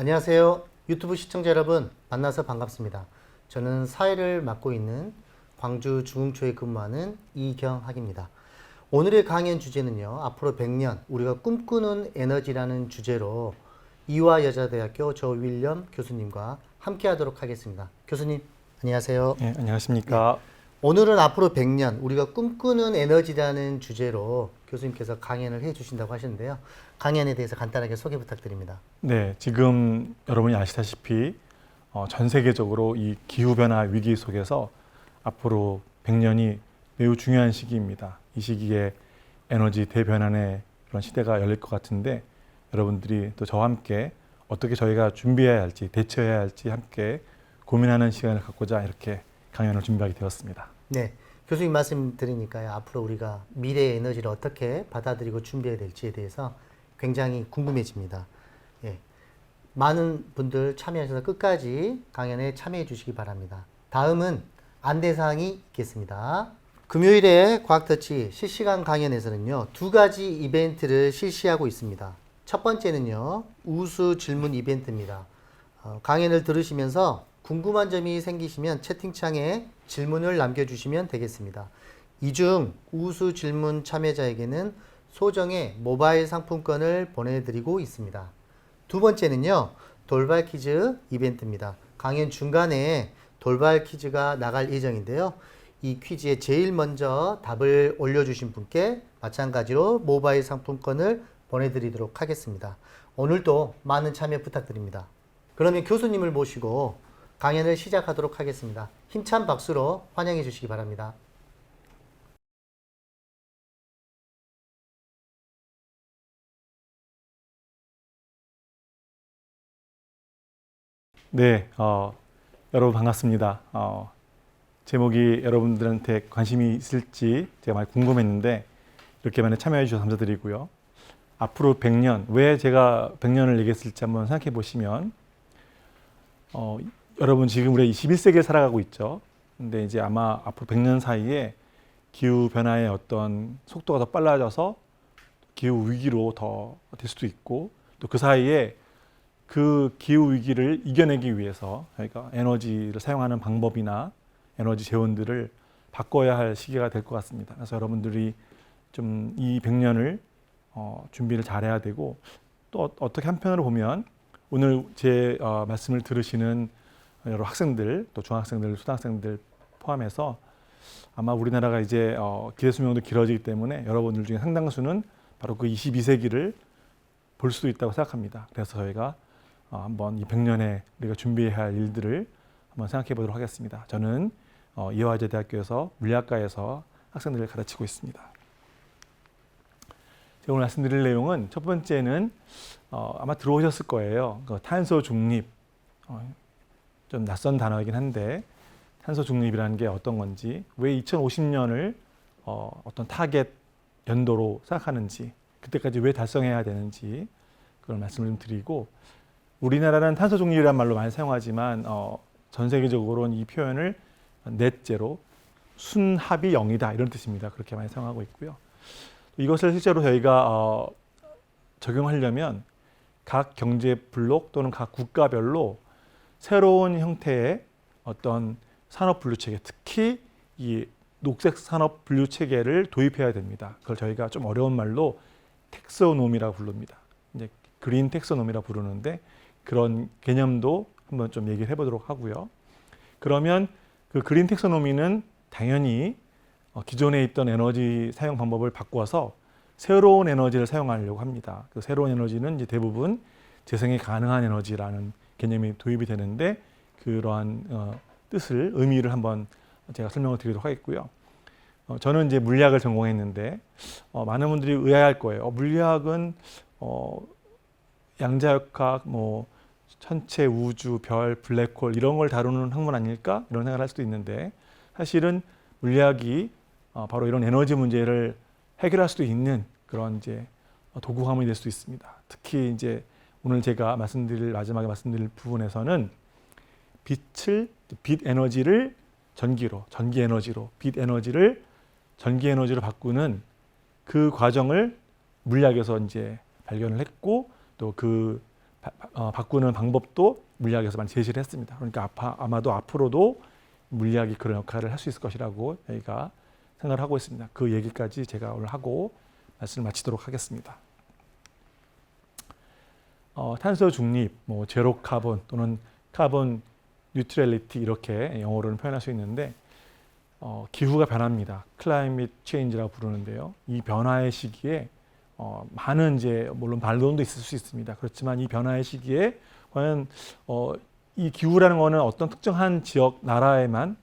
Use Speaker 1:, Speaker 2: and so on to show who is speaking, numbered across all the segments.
Speaker 1: 안녕하세요. 유튜브 시청자 여러분, 만나서 반갑습니다. 저는 사회를 맡고 있는 광주 중흥초에 근무하는 이경학입니다. 오늘의 강연 주제는요, 앞으로 100년 우리가 꿈꾸는 에너지라는 주제로 이화여자대학교 조윌럼 교수님과 함께 하도록 하겠습니다. 교수님, 안녕하세요.
Speaker 2: 네, 안녕하십니까.
Speaker 1: 오늘은 앞으로 100년 우리가 꿈꾸는 에너지라는 주제로 교수님께서 강연을 해 주신다고 하시는데요. 강연에 대해서 간단하게 소개 부탁드립니다.
Speaker 2: 네, 지금 여러분이 아시다시피 전 세계적으로 이 기후변화 위기 속에서 앞으로 100년이 매우 중요한 시기입니다. 이 시기에 에너지 대변환의 그런 시대가 열릴 것 같은데 여러분들이 또 저와 함께 어떻게 저희가 준비해야 할지, 대처해야 할지 함께 고민하는 시간을 갖고자 이렇게 강연을 준비하게 되었습니다.
Speaker 1: 네, 교수님 말씀 드리니까요. 앞으로 우리가 미래의 에너지를 어떻게 받아들이고 준비해야 될지에 대해서 굉장히 궁금해집니다. 예, 많은 분들 참여하셔서 끝까지 강연에 참여해 주시기 바랍니다. 다음은 안내사항이 있겠습니다. 금요일에 과학터치 실시간 강연에서는요, 2가지 이벤트를 실시하고 있습니다. 첫 번째는요, 우수 질문 이벤트입니다. 강연을 들으시면서 궁금한 점이 생기시면 채팅창에 질문을 남겨주시면 되겠습니다. 이 중 우수 질문 참여자에게는 소정의 모바일 상품권을 보내드리고 있습니다. 두 번째는요, 돌발 퀴즈 이벤트입니다. 강연 중간에 돌발 퀴즈가 나갈 예정인데요. 이 퀴즈에 제일 먼저 답을 올려주신 분께 마찬가지로 모바일 상품권을 보내드리도록 하겠습니다. 오늘도 많은 참여 부탁드립니다. 그러면 교수님을 모시고 강연을 시작하도록 하겠습니다. 힘찬 박수로 환영해 주시기 바랍니다.
Speaker 2: 네, 여러분 반갑습니다. 제목이 여러분들한테 관심이 있을지 제가 많이 궁금했는데 이렇게 많이 참여해 주셔서 감사드리고요. 앞으로 100년, 왜 제가 100년을 얘기했을지 한번 생각해 보시면 여러분 지금 우리 21세기에 살아가고 있죠. 근데 이제 아마 앞으로 100년 사이에 기후 변화의 어떤 속도가 더 빨라져서 기후 위기로 더 될 수도 있고 또 그 사이에 그 기후 위기를 이겨내기 위해서 저희가 에너지를 사용하는 방법이나 에너지 재원들을 바꿔야 할 시기가 될 것 같습니다. 그래서 여러분들이 좀 이 100년을 준비를 잘해야 되고 또 어떻게 한편으로 보면 오늘 제 말씀을 들으시는 여러 학생들, 또 중학생들, 초등학생들 포함해서 아마 우리나라가 이제 기대 수명도 길어지기 때문에 여러분들 중에 상당수는 바로 그 22세기를 볼 수도 있다고 생각합니다. 그래서 저희가 한번 이 100년에 우리가 준비해야 할 일들을 한번 생각해 보도록 하겠습니다. 저는 이화여자대학교에서 물리학과에서 학생들을 가르치고 있습니다. 제가 오늘 말씀드릴 내용은 첫 번째는 아마 들어오셨을 거예요. 탄소 중립, 좀 낯선 단어이긴 한데 탄소 중립이라는 게 어떤 건지, 왜 2050년을 어떤 타겟 연도로 생각하는지, 그때까지 왜 달성해야 되는지 그런 말씀을 좀 드리고, 우리나라는 탄소 중립이라는 말로 많이 사용하지만 전 세계적으로는 이 표현을 넷제로, 순합이 0이다 이런 뜻입니다. 그렇게 많이 사용하고 있고요. 이것을 실제로 저희가 적용하려면 각 경제 블록 또는 각 국가별로 새로운 형태의 어떤 산업 분류 체계, 특히 이 녹색 산업 분류 체계를 도입해야 됩니다. 그걸 저희가 좀 어려운 말로 텍소노미라고 부릅니다. 이제 그린 텍소노미라고 부르는데 그런 개념도 한번 좀 얘기를 해보도록 하고요. 그러면 그 그린 텍소노미는 당연히 기존에 있던 에너지 사용 방법을 바꿔서 새로운 에너지를 사용하려고 합니다. 그 새로운 에너지는 이제 대부분 재생이 가능한 에너지라는 개념이 도입이 되는데 그러한 뜻을, 의미를 한번 제가 설명을 드리도록 하겠고요. 저는 이제 물리학을 전공했는데 많은 분들이 의아할 거예요. 물리학은 양자역학, 뭐 천체, 우주, 별, 블랙홀 이런 걸 다루는 학문 아닐까? 이런 생각을 할 수도 있는데 사실은 물리학이 바로 이런 에너지 문제를 해결할 수도 있는 그런 이제 도구화문이 될 수도 있습니다. 특히 이제 오늘 제가 마지막에 말씀드릴 부분에서는 빛 에너지를 전기로, 전기 에너지로, 빛 에너지를 전기 에너지로 바꾸는 그 과정을 물리학에서 이제 발견을 했고 또 그 바꾸는 방법도 물리학에서 많이 제시를 했습니다. 그러니까 아마도 앞으로도 물리학이 그런 역할을 할 수 있을 것이라고 저희가 생각을 하고 있습니다. 그 얘기까지 제가 오늘 하고 말씀을 마치도록 하겠습니다. 탄소 중립, 뭐 제로 카본 또는 카본 뉴트럴리티 이렇게 영어로는 표현할 수 있는데 기후가 변합니다. 클라이밋 체인지라고 부르는데요. 이 변화의 시기에 많은 이제 물론 반론도 있을 수 있습니다. 그렇지만 이 변화의 시기에 과연 이 기후라는 거는 어떤 특정한 지역 나라에만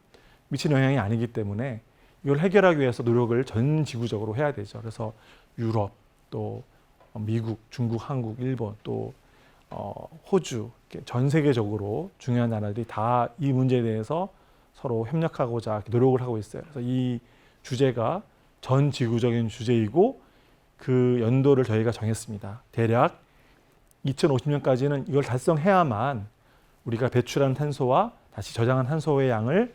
Speaker 2: 미치는 영향이 아니기 때문에 이걸 해결하기 위해서 노력을 전 지구적으로 해야 되죠. 그래서 유럽, 또 미국, 중국, 한국, 일본, 또 호주, 전 세계적으로 중요한 나라들이 다 이 문제에 대해서 서로 협력하고자 노력을 하고 있어요. 그래서 이 주제가 전 지구적인 주제이고 그 연도를 저희가 정했습니다. 대략 2050년까지는 이걸 달성해야만 우리가 배출한 탄소와 다시 저장한 탄소의 양을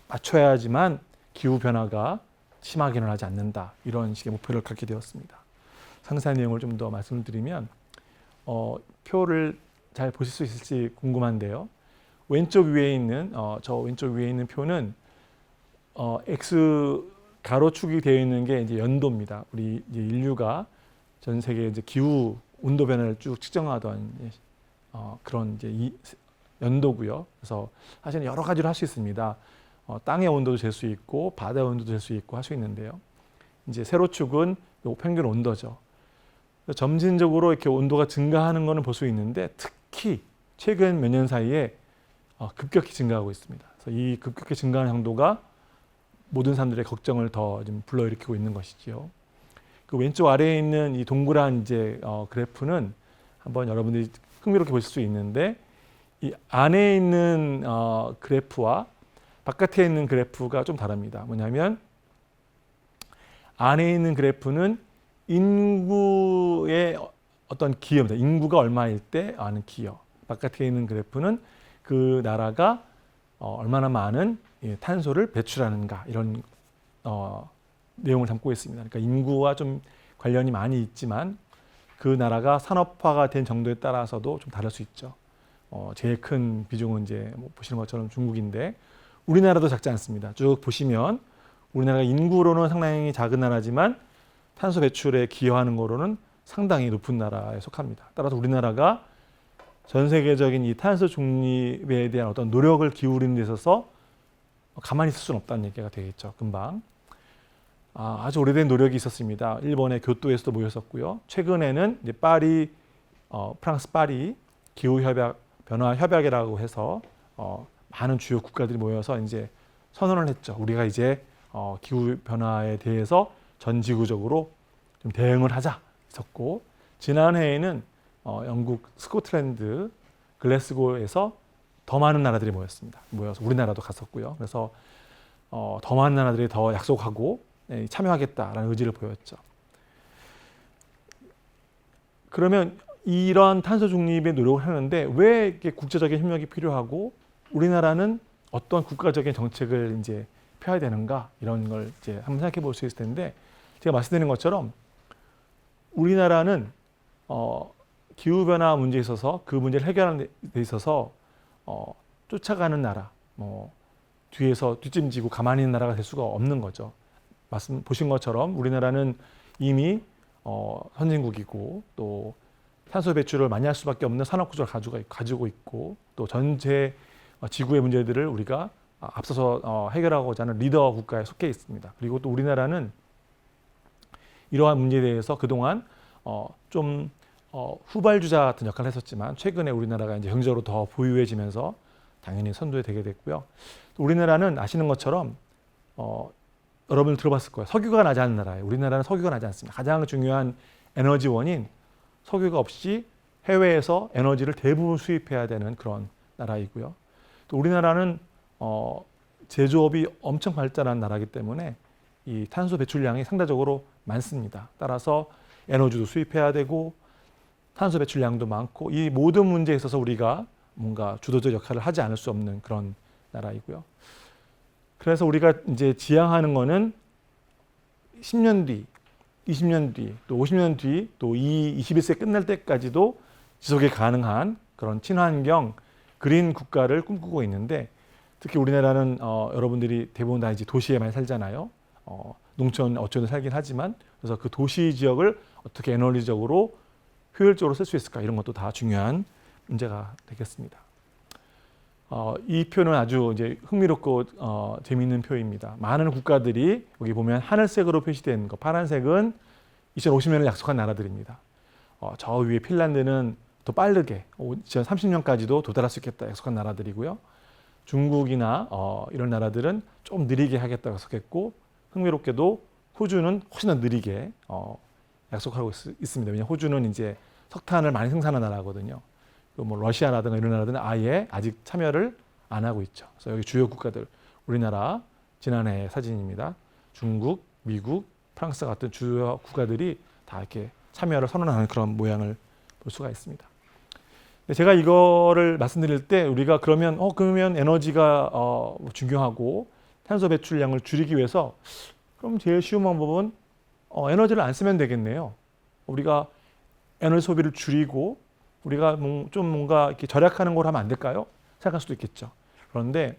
Speaker 2: 맞춰야지만 기후 변화가 심하게 일어나지 않는다. 이런 식의 목표를 갖게 되었습니다. 상세한 내용을 좀 더 말씀을 드리면 표를 잘 보실 수 있을지 궁금한데요. 왼쪽 위에 있는 저 왼쪽 위에 있는 표는 X 가로축이 되어 있는 게 이제 연도입니다. 우리 이제 인류가 전 세계 이제 기후 온도 변화를 쭉 측정하던 그런 이제 이 연도고요. 그래서 사실은 여러 가지로 할 수 있습니다. 땅의 온도도 잴 수 있고 바다의 온도도 잴 수 있고 할 수 있는데요. 이제 세로축은 요 평균 온도죠. 점진적으로 이렇게 온도가 증가하는 것을 볼 수 있는데 특히 최근 몇 년 사이에 급격히 증가하고 있습니다. 그래서 이 급격히 증가하는 정도가 모든 사람들의 걱정을 더 좀 불러일으키고 있는 것이지요. 그 왼쪽 아래에 있는 이 동그란 이제 그래프는 한번 여러분들이 흥미롭게 보실 수 있는데 이 안에 있는 그래프와 바깥에 있는 그래프가 좀 다릅니다. 뭐냐면 안에 있는 그래프는 인구의 어떤 기여입니다. 인구가 얼마일 때 아는 기여. 바깥에 있는 그래프는 그 나라가 얼마나 많은 탄소를 배출하는가 이런 내용을 담고 있습니다. 그러니까 인구와 좀 관련이 많이 있지만 그 나라가 산업화가 된 정도에 따라서도 좀 다를 수 있죠. 제일 큰 비중은 이제 보시는 것처럼 중국인데 우리나라도 작지 않습니다. 쭉 보시면 우리나라가 인구로는 상당히 작은 나라지만 탄소 배출에 기여하는 거로는 상당히 높은 나라에 속합니다. 따라서 우리나라가 전 세계적인 이 탄소 중립에 대한 어떤 노력을 기울이는 데 있어서 가만히 있을 수는 없다는 얘기가 되겠죠. 금방. 아주 오래된 노력이 있었습니다. 일본의 교토에서도 모였었고요. 최근에는 이제 파리, 프랑스 파리 기후협약, 변화협약이라고 해서 많은 주요 국가들이 모여서 이제 선언을 했죠. 우리가 이제 기후 변화에 대해서 전 지구적으로 좀 대응을 하자 했었고 지난해에는 영국 스코틀랜드 글래스고에서 더 많은 나라들이 모여서 우리나라도 갔었고요. 그래서 더 많은 나라들이 더 약속하고 참여하겠다라는 의지를 보였죠. 그러면 이런 탄소 중립의 노력을 하는데 왜 이렇게 국제적인 협력이 필요하고 우리나라는 어떤 국가적인 정책을 이제 펴야 되는가 이런 걸 이제 한번 생각해 볼 수 있을 텐데 제가 말씀드린 것처럼 우리나라는 기후 변화 문제에 있어서 그 문제를 해결하는 데 있어서 쫓아가는 나라, 뒤에서 뒷짐지고 가만히 있는 나라가 될 수가 없는 거죠. 말씀 보신 것처럼 우리나라는 이미 선진국이고 또 탄소 배출을 많이 할 수밖에 없는 산업 구조를 가지고 있고 또 전체 지구의 문제들을 우리가 앞서서 해결하고자 하는 리더 국가에 속해 있습니다. 그리고 또 우리나라는 이러한 문제에 대해서 그동안 좀 후발주자 같은 역할을 했었지만 최근에 우리나라가 이제 경제적으로 더 부유해지면서 당연히 선도에 되게 됐고요. 또 우리나라는 아시는 것처럼 여러분 들어봤을 거예요. 석유가 나지 않는 나라예요. 우리나라는 석유가 나지 않습니다. 가장 중요한 에너지원인 석유가 없이 해외에서 에너지를 대부분 수입해야 되는 그런 나라이고요. 또 우리나라는 제조업이 엄청 발달한 나라이기 때문에 이 탄소 배출량이 상대적으로 많습니다. 따라서 에너지도 수입해야 되고 탄소 배출량도 많고 이 모든 문제에 있어서 우리가 뭔가 주도적 역할을 하지 않을 수 없는 그런 나라이고요. 그래서 우리가 이제 지향하는 거는 10년 뒤, 20년 뒤, 또 50년 뒤, 또 이 21세 끝날 때까지도 지속이 가능한 그런 친환경 그린 국가를 꿈꾸고 있는데 특히 우리나라는 여러분들이 대부분 다 이제 도시에 많이 살잖아요. 농촌 어촌에 살긴 하지만 그래서 그 도시 지역을 어떻게 에너지적으로 효율적으로 쓸 수 있을까 이런 것도 다 중요한 문제가 되겠습니다. 이 표는 아주 이제 흥미롭고 재미있는 표입니다. 많은 국가들이 여기 보면 하늘색으로 표시된 거, 파란색은 2050년을 약속한 나라들입니다. 저 위에 핀란드는 더 빠르게 2030년까지도 도달할 수 있겠다 약속한 나라들이고요. 중국이나 이런 나라들은 좀 느리게 하겠다고 약속했고 흥미롭게도 호주는 훨씬 더 느리게 약속하고 있습니다. 왜냐하면 호주는 이제 석탄을 많이 생산하는 나라거든요. 뭐 러시아라든가 이런 나라들은 아예 아직 참여를 안 하고 있죠. 그래서 여기 주요 국가들, 우리나라 지난해 사진입니다. 중국, 미국, 프랑스 같은 주요 국가들이 다 이렇게 참여를 선언하는 그런 모양을 볼 수가 있습니다. 제가 이거를 말씀드릴 때 우리가 그러면 에너지가 중요하고 탄소 배출량을 줄이기 위해서 그럼 제일 쉬운 방법은 에너지를 안 쓰면 되겠네요. 우리가 에너지 소비를 줄이고 우리가 좀 뭔가 이렇게 절약하는 걸 하면 안 될까요? 생각할 수도 있겠죠. 그런데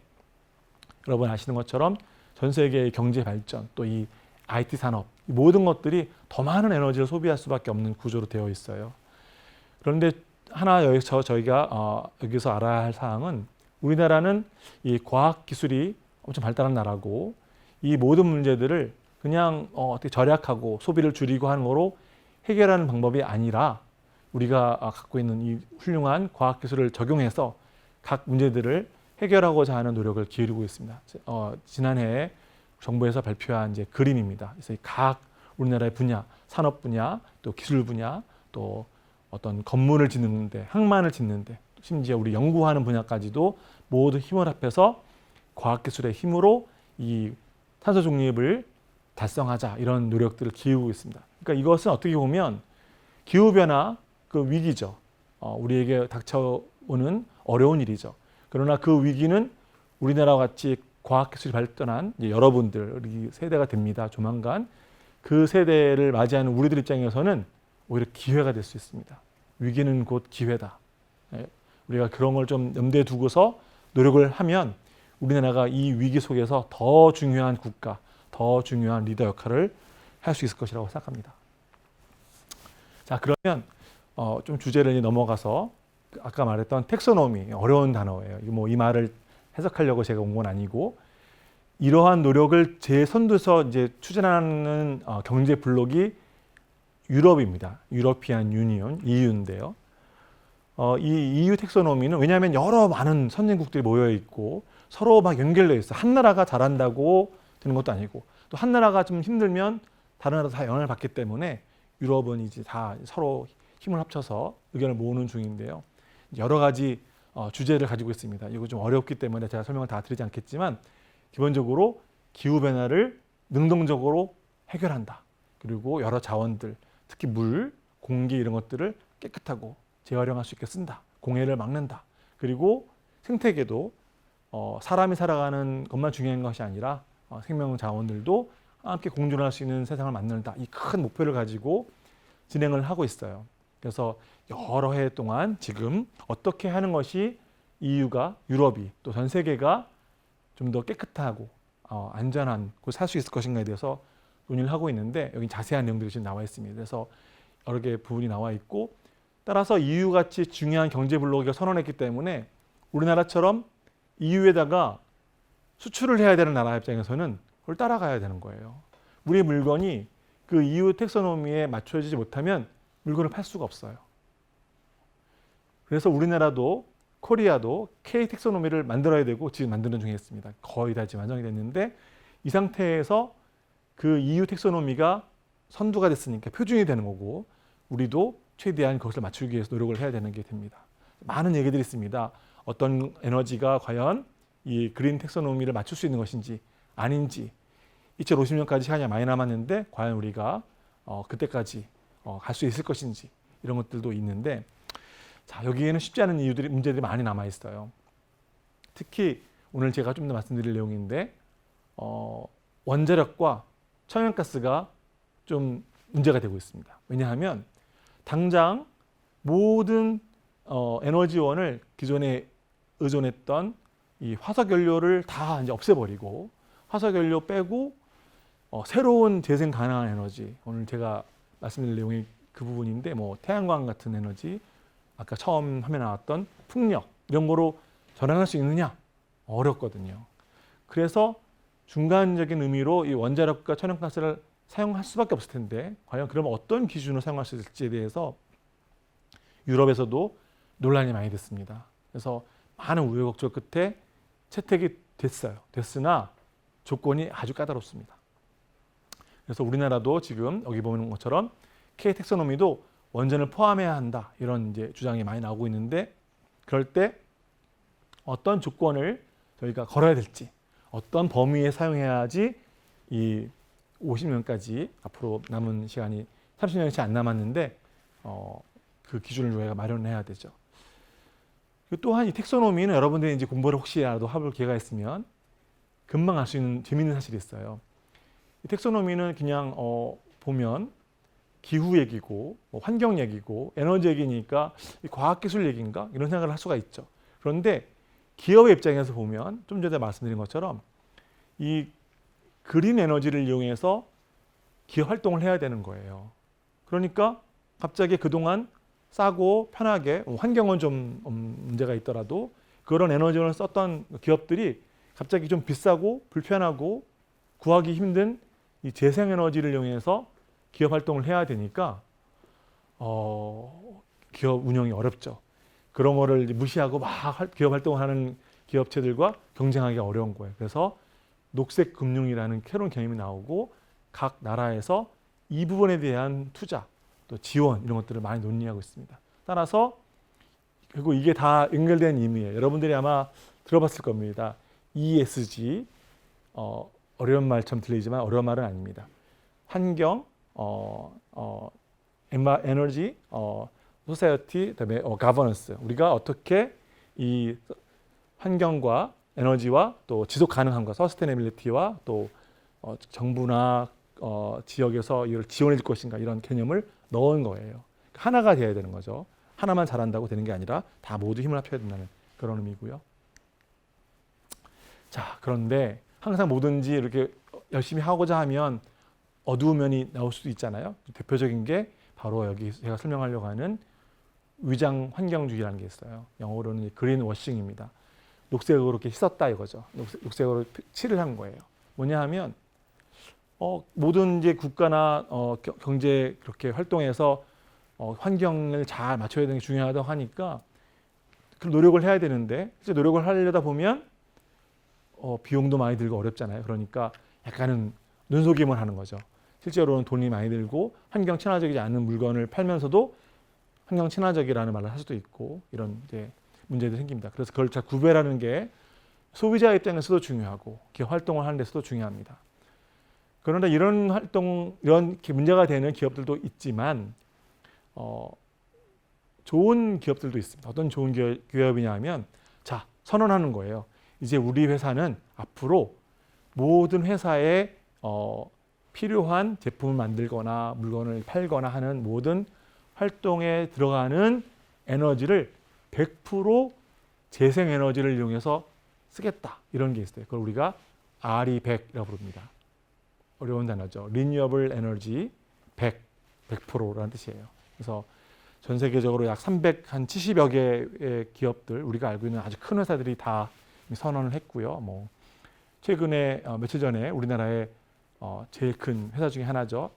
Speaker 2: 여러분 아시는 것처럼 전 세계의 경제 발전 또 이 IT 산업 이 모든 것들이 더 많은 에너지를 소비할 수밖에 없는 구조로 되어 있어요. 그런데 하나 저희가 여기서 알아야 할 사항은 우리나라는 이 과학 기술이 엄청 발달한 나라고 이 모든 문제들을 그냥 어떻게 절약하고 소비를 줄이고 하는 거로 해결하는 방법이 아니라 우리가 갖고 있는 이 훌륭한 과학 기술을 적용해서 각 문제들을 해결하고자 하는 노력을 기울이고 있습니다. 지난해 정부에서 발표한 이제 그림입니다. 그래서 각 우리나라의 분야, 산업 분야, 또 기술 분야, 또 어떤 건물을 짓는데, 항만을 짓는데, 심지어 우리 연구하는 분야까지도 모두 힘을 합해서 과학기술의 힘으로 이 탄소 중립을 달성하자 이런 노력들을 기울이고 있습니다. 그러니까 이것은 어떻게 보면 기후변화 그 위기죠. 우리에게 닥쳐오는 어려운 일이죠. 그러나 그 위기는 우리나라와 같이 과학기술이 발전한 여러분들 세대가 됩니다. 조만간 그 세대를 맞이하는 우리들 입장에서는 오히려 기회가 될 수 있습니다. 위기는 곧 기회다. 우리가 그런 걸 좀 염두에 두고서 노력을 하면 우리나라가 이 위기 속에서 더 중요한 국가, 더 중요한 리더 역할을 할 수 있을 것이라고 생각합니다. 자, 그러면 좀 주제를 넘어가서 아까 말했던 텍소노미, 어려운 단어예요. 이 말을 해석하려고 제가 온 건 아니고 이러한 노력을 제 선두에서 이제 추진하는 경제 블록이 유럽입니다. 유러피안 유니온, EU인데요. 이 EU 텍소노미는 왜냐하면 여러 많은 선진국들이 모여 있고 서로 막 연결되어 있어. 한 나라가 잘한다고 되는 것도 아니고 또 한 나라가 좀 힘들면 다른 나라도 다 영향을 받기 때문에 유럽은 이제 다 서로 힘을 합쳐서 의견을 모으는 중인데요. 여러 가지 주제를 가지고 있습니다. 이거 좀 어렵기 때문에 제가 설명을 다 드리지 않겠지만 기본적으로 기후변화를 능동적으로 해결한다. 그리고 여러 자원들, 특히 물, 공기 이런 것들을 깨끗하고 재활용할 수 있게 쓴다. 공해를 막는다. 그리고 생태계도 사람이 살아가는 것만 중요한 것이 아니라 생명 자원들도 함께 공존할 수 있는 세상을 만든다. 이 큰 목표를 가지고 진행을 하고 있어요. 그래서 여러 해 동안 지금 어떻게 하는 것이 EU가, 유럽이 또 전 세계가 좀 더 깨끗하고 안전한 곳에 살 수 있을 것인가에 대해서 논의를 하고 있는데 여기 자세한 내용들이 지금 나와 있습니다. 그래서 여러 개의 부분이 나와 있고 따라서 EU같이 중요한 경제 블록을 선언했기 때문에 우리나라처럼 EU에다가 수출을 해야 되는 나라 입장에서는 그걸 따라가야 되는 거예요. 우리 물건이 그 EU 텍소노미에 맞춰지지 못하면 물건을 팔 수가 없어요. 그래서 우리나라도 코리아도 K 텍소노미를 만들어야 되고 지금 만드는 중에 있습니다. 거의 다 지금 완성이 됐는데 이 상태에서 그 EU 텍소노미가 선두가 됐으니까 표준이 되는 거고 우리도 최대한 그것을 맞추기 위해서 노력을 해야 되는 게 됩니다. 많은 얘기들이 있습니다. 어떤 에너지가 과연 이 그린 텍소노미를 맞출 수 있는 것인지 아닌지 2050년까지 시간이 많이 남았는데 과연 우리가 그때까지 갈 수 있을 것인지 이런 것들도 있는데 자 여기에는 쉽지 않은 문제들이 많이 남아 있어요. 특히 오늘 제가 좀 더 말씀드릴 내용인데 원자력과 천연가스가 좀 문제가 되고 있습니다. 왜냐하면 당장 모든 에너지원을 기존에 의존했던 이 화석 연료를 다 이제 없애버리고 화석 연료 빼고 새로운 재생 가능한 에너지, 오늘 제가 말씀드릴 내용이 그 부분인데 뭐 태양광 같은 에너지, 아까 처음 화면에 나왔던 풍력 이런 거로 전환할 수 있느냐? 어렵거든요. 그래서 중간적인 의미로 이 원자력과 천연가스를 사용할 수밖에 없을 텐데 과연 그러면 어떤 기준으로 사용할 수 있을지에 대해서 유럽에서도 논란이 많이 됐습니다. 그래서 많은 우여곡절 끝에 채택이 됐어요. 됐으나 조건이 아주 까다롭습니다. 그래서 우리나라도 지금 여기 보는 것처럼 K 텍소노미도 원전을 포함해야 한다 이런 이제 주장이 많이 나오고 있는데 그럴 때 어떤 조건을 저희가 걸어야 될지 어떤 범위에 사용해야지 이 50년까지 앞으로 남은 시간이 30년이 채 안 남았는데 그 기준을 저희가 마련해야 되죠. 또한 이 텍소노미는 여러분들이 이제 공부를 혹시라도 해볼 기회가 있으면 금방 알 수 있는 재미있는 사실이 있어요. 이 텍소노미는 그냥 보면 기후 얘기고 환경 얘기고 에너지 얘기니까 과학기술 얘기인가 이런 생각을 할 수가 있죠. 그런데 기업의 입장에서 보면 좀 전에 말씀드린 것처럼 이 그린 에너지를 이용해서 기업 활동을 해야 되는 거예요. 그러니까 갑자기 그동안 싸고 편하게 환경은 좀 문제가 있더라도 그런 에너지를 썼던 기업들이 갑자기 좀 비싸고 불편하고 구하기 힘든 이 재생에너지를 이용해서 기업 활동을 해야 되니까 기업 운영이 어렵죠. 그런 거를 무시하고 막 기업 활동을 하는 기업체들과 경쟁하기 어려운 거예요. 그래서 녹색 금융이라는 새로운 개념이 나오고 각 나라에서 이 부분에 대한 투자, 또 지원 이런 것들을 많이 논의하고 있습니다. 따라서 그리고 이게 다 연결된 의미예요. 여러분들이 아마 들어봤을 겁니다. ESG 어려운 말처럼 들리지만 어려운 말은 아닙니다. 환경, 에너지, 소사이어티, 그다음에 가버넌스. 우리가 어떻게 이 환경과 에너지와 또 지속 가능함과 서스테이너빌리티와 또 정부나 지역에서 이걸 지원해 줄 것인가 이런 개념을 넣은 거예요. 하나가 돼야 되는 거죠. 하나만 잘한다고 되는 게 아니라 다 모두 힘을 합쳐야 된다는 그런 의미고요. 자, 그런데 항상 뭐든지 이렇게 열심히 하고자 하면 어두운 면이 나올 수도 있잖아요. 대표적인 게 바로 여기 제가 설명하려고 하는 위장 환경주의라는 게 있어요. 영어로는 그린 워싱입니다. 녹색으로 이렇게 씻었다 이거죠. 녹색으로 칠을 한 거예요. 뭐냐 하면 모든 이제 국가나 경제 그렇게 활동해서 환경을 잘 맞춰야 되는 게 중요하다고 하니까 그 노력을 해야 되는데 실제 노력을 하려다 보면 비용도 많이 들고 어렵잖아요. 그러니까 약간은 눈속임을 하는 거죠. 실제로는 돈이 많이 들고 환경 친화적이지 않은 물건을 팔면서도 환경 친화적이라는 말을 할 수도 있고 이런 이제 문제들이 생깁니다. 그래서 그걸 잘 구별하는 게 소비자 입장에서도 중요하고 기업 활동을 하는 데서도 중요합니다. 그런데 이런 활동, 이런 문제가 되는 기업들도 있지만 좋은 기업들도 있습니다. 어떤 좋은 기업이냐 하면 자, 선언하는 거예요. 이제 우리 회사는 앞으로 모든 회사에 필요한 제품을 만들거나 물건을 팔거나 하는 모든 활동에 들어가는 에너지를 100% 재생에너지를 이용해서 쓰겠다. 이런 게 있어요. 그걸 우리가 RE100이라고 부릅니다. 어려운 단어죠. Renewable Energy 100%라는 뜻이에요. 그래서 전 세계적으로 약 370여 개의 기업들, 우리가 알고 있는 아주 큰 회사들이 다 선언을 했고요. 뭐 최근에 며칠 전에 우리나라의 제일 큰 회사 중에 하나죠.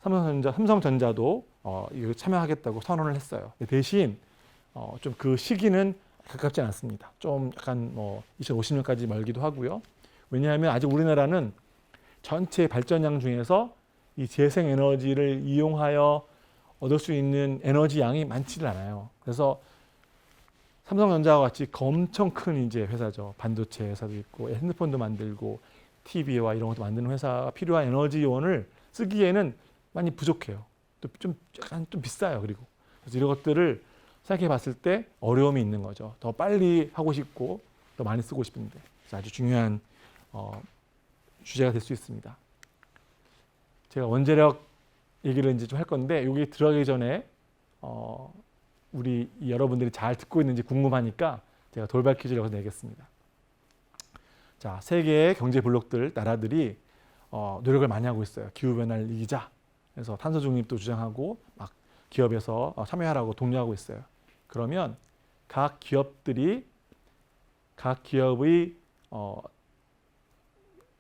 Speaker 2: 삼성전자도 이거 참여하겠다고 선언을 했어요. 대신 좀 그 시기는 가깝지 않습니다. 좀 약간 2050년까지 멀기도 하고요. 왜냐하면 아직 우리나라는 전체 발전량 중에서 이 재생에너지를 이용하여 얻을 수 있는 에너지 양이 많지를 않아요. 그래서 삼성전자와 같이 엄청 큰 이제 회사죠. 반도체 회사도 있고 핸드폰도 만들고 TV와 이런 것도 만드는 회사가 필요한 에너지원을 쓰기에는 많이 부족해요. 또 좀 약간 좀 비싸요. 그리고 그래서 이런 것들을 생각해 봤을 때 어려움이 있는 거죠. 더 빨리 하고 싶고 더 많이 쓰고 싶은데 아주 중요한 주제가 될 수 있습니다. 제가 원자력 얘기를 이제 좀 할 건데 여기 들어가기 전에 우리 여러분들이 잘 듣고 있는지 궁금하니까 제가 돌발 퀴즈를 여기서 내겠습니다. 자, 세계의 경제 블록들 나라들이 노력을 많이 하고 있어요. 기후 변화를 이기자. 그래서 탄소 중립도 주장하고 막 기업에서 참여하라고 독려하고 있어요. 그러면 각 기업의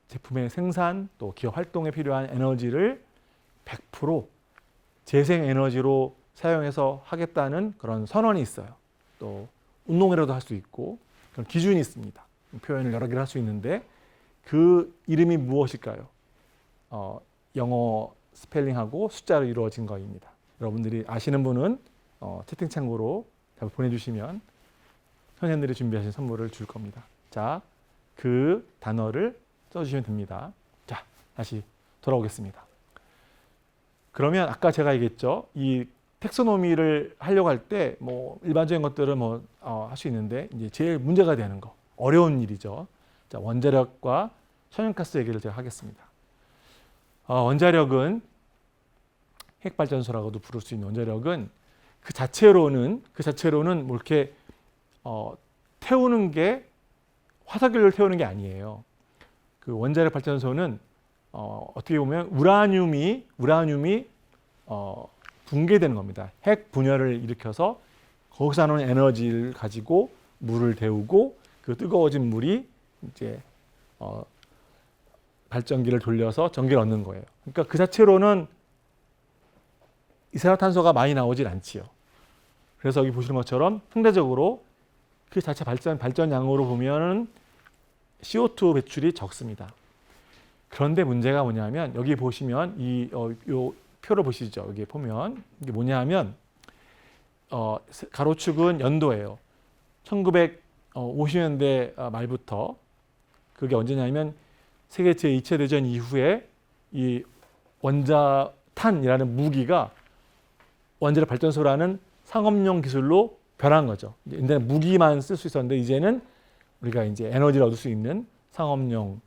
Speaker 2: 제품의 생산 또 기업 활동에 필요한 에너지를 100% 재생 에너지로 사용해서 하겠다는 그런 선언이 있어요. 또 운동이라도 할 수 있고 그런 기준이 있습니다. 표현을 여러 개를 할 수 있는데 그 이름이 무엇일까요? 영어 스펠링하고 숫자로 이루어진 거입니다. 여러분들이 아시는 분은 채팅창으로 보내주시면 선생님들이 준비하신 선물을 줄 겁니다. 자, 그 단어를 써주시면 됩니다. 자, 다시 돌아오겠습니다. 그러면 아까 제가 얘기했죠. 이 텍소노미를 하려고 할 때 뭐 일반적인 것들은 할 수 있는데 이제 제일 문제가 되는 거, 어려운 일이죠. 자, 원자력과 천연가스 얘기를 제가 하겠습니다. 원자력은 핵발전소라고도 부를 수 있는 원자력은 그 자체로는 뭐 이렇게 태우는 게 화석연료를 태우는 게 아니에요. 그 원자력 발전소는 어떻게 보면 우라늄이 붕괴되는 겁니다. 핵 분열을 일으켜서 거기서 나오는 에너지를 가지고 물을 데우고 그 뜨거워진 물이 이제 발전기를 돌려서 전기를 얻는 거예요. 그러니까 그 자체로는 이산화탄소가 많이 나오질 않지요. 그래서 여기 보시는 것처럼 상대적으로 그 자체 발전량으로 보면은 CO2 배출이 적습니다. 그런데 문제가 뭐냐면 여기 보시면 요 표를 보시죠. 여기 보면 이게 뭐냐면 가로축은 연도예요. 1950년대 말부터 그게 언제냐면 세계 제2차 대전 이후에 이 원자탄이라는 무기가 원자력 발전소라는 상업용 기술로 변한 거죠. 옛날에 무기만 쓸 수 있었는데 이제는 우리가 이제 에너지를 얻을 수 있는 상업용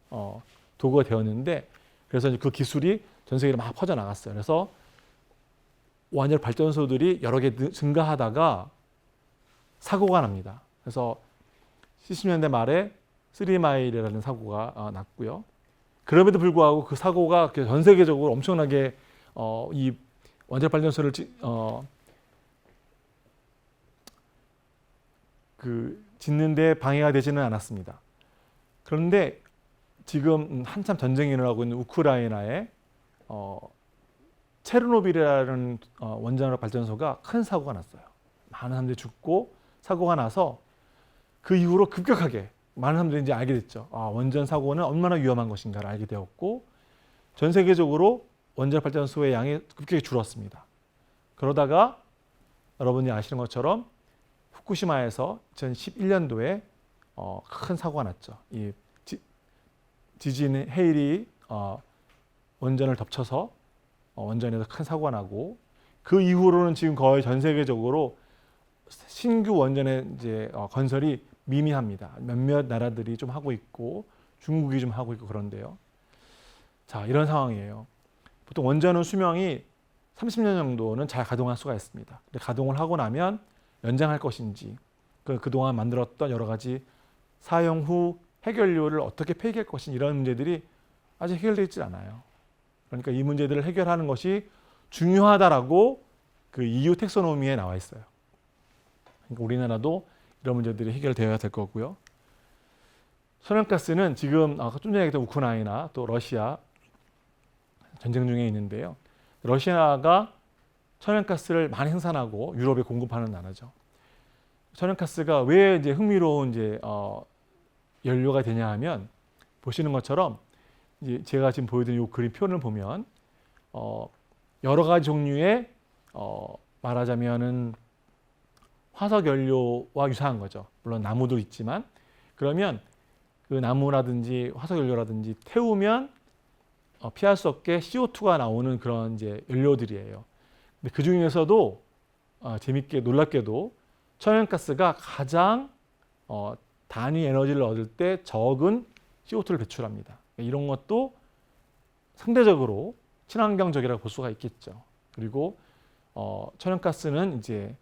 Speaker 2: 도구가 되었는데 그래서 그 기술이 전 세계로 막 퍼져 나갔어요. 그래서 원자력 발전소들이 여러 개 증가하다가 사고가 납니다. 그래서 70년대 말에 3마일이라는 사고가 났고요. 그럼에도 불구하고 그 사고가 전 세계적으로 엄청나게 이 원자력 발전소를 짓는데 방해가 되지는 않았습니다. 그런데 지금 한참 전쟁이 일어나고 있는 우크라이나에 체르노빌이라는 원자력 발전소가 큰 사고가 났어요. 많은 사람들이 죽고 사고가 나서 그 이후로 급격하게 많은 사람들이 이제 알게 됐죠. 원전 사고는 얼마나 위험한 것인가를 알게 되었고 전 세계적으로 원자력 발전소의 양이 급격히 줄었습니다. 그러다가 여러분이 아시는 것처럼 후쿠시마에서 2011년도에 큰 사고가 났죠. 이 지진 해일이 원전을 덮쳐서 원전에서 큰 사고가 나고 그 이후로는 지금 거의 전 세계적으로 신규 원전의 이제 건설이 미미합니다. 몇몇 나라들이 좀 하고 있고 중국이 좀 하고 있고 그런데요. 자, 이런 상황이에요. 보통 원전은 수명이 30년 정도는 잘 가동할 수가 있습니다. 근데 가동을 하고 나면 연장할 것인지 그동안 만들었던 여러 가지 사용 후 핵연료를 어떻게 폐기할 것인지 이런 문제들이 아직 해결되어 있지 않아요. 그러니까 이 문제들을 해결하는 것이 중요하다라고 그 EU 텍소노미에 나와 있어요. 그러니까 우리나라도 이런 문제들이 해결되어야 될 거고요. 천연가스는 지금 아까 좀 전에 얘기했던 우크라이나 또 러시아 전쟁 중에 있는데요. 러시아가 천연가스를 많이 생산하고 유럽에 공급하는 나라죠. 천연가스가 왜 이제 흥미로운 이제 연료가 되냐 하면 보시는 것처럼 이제 제가 지금 보여드린 이 그림 표를 보면 여러 가지 종류의 말하자면은 화석 연료와 유사한 거죠. 물론 나무도 있지만 그러면 그 나무라든지 화석 연료라든지 태우면 피할 수 없게 CO2가 나오는 그런 이제 연료들이에요. 근데 그 중에서도 재밌게 놀랍게도 천연가스가 가장 단위 에너지를 얻을 때 적은 CO2를 배출합니다. 이런 것도 상대적으로 친환경적이라고 볼 수가 있겠죠. 그리고 천연가스는 이제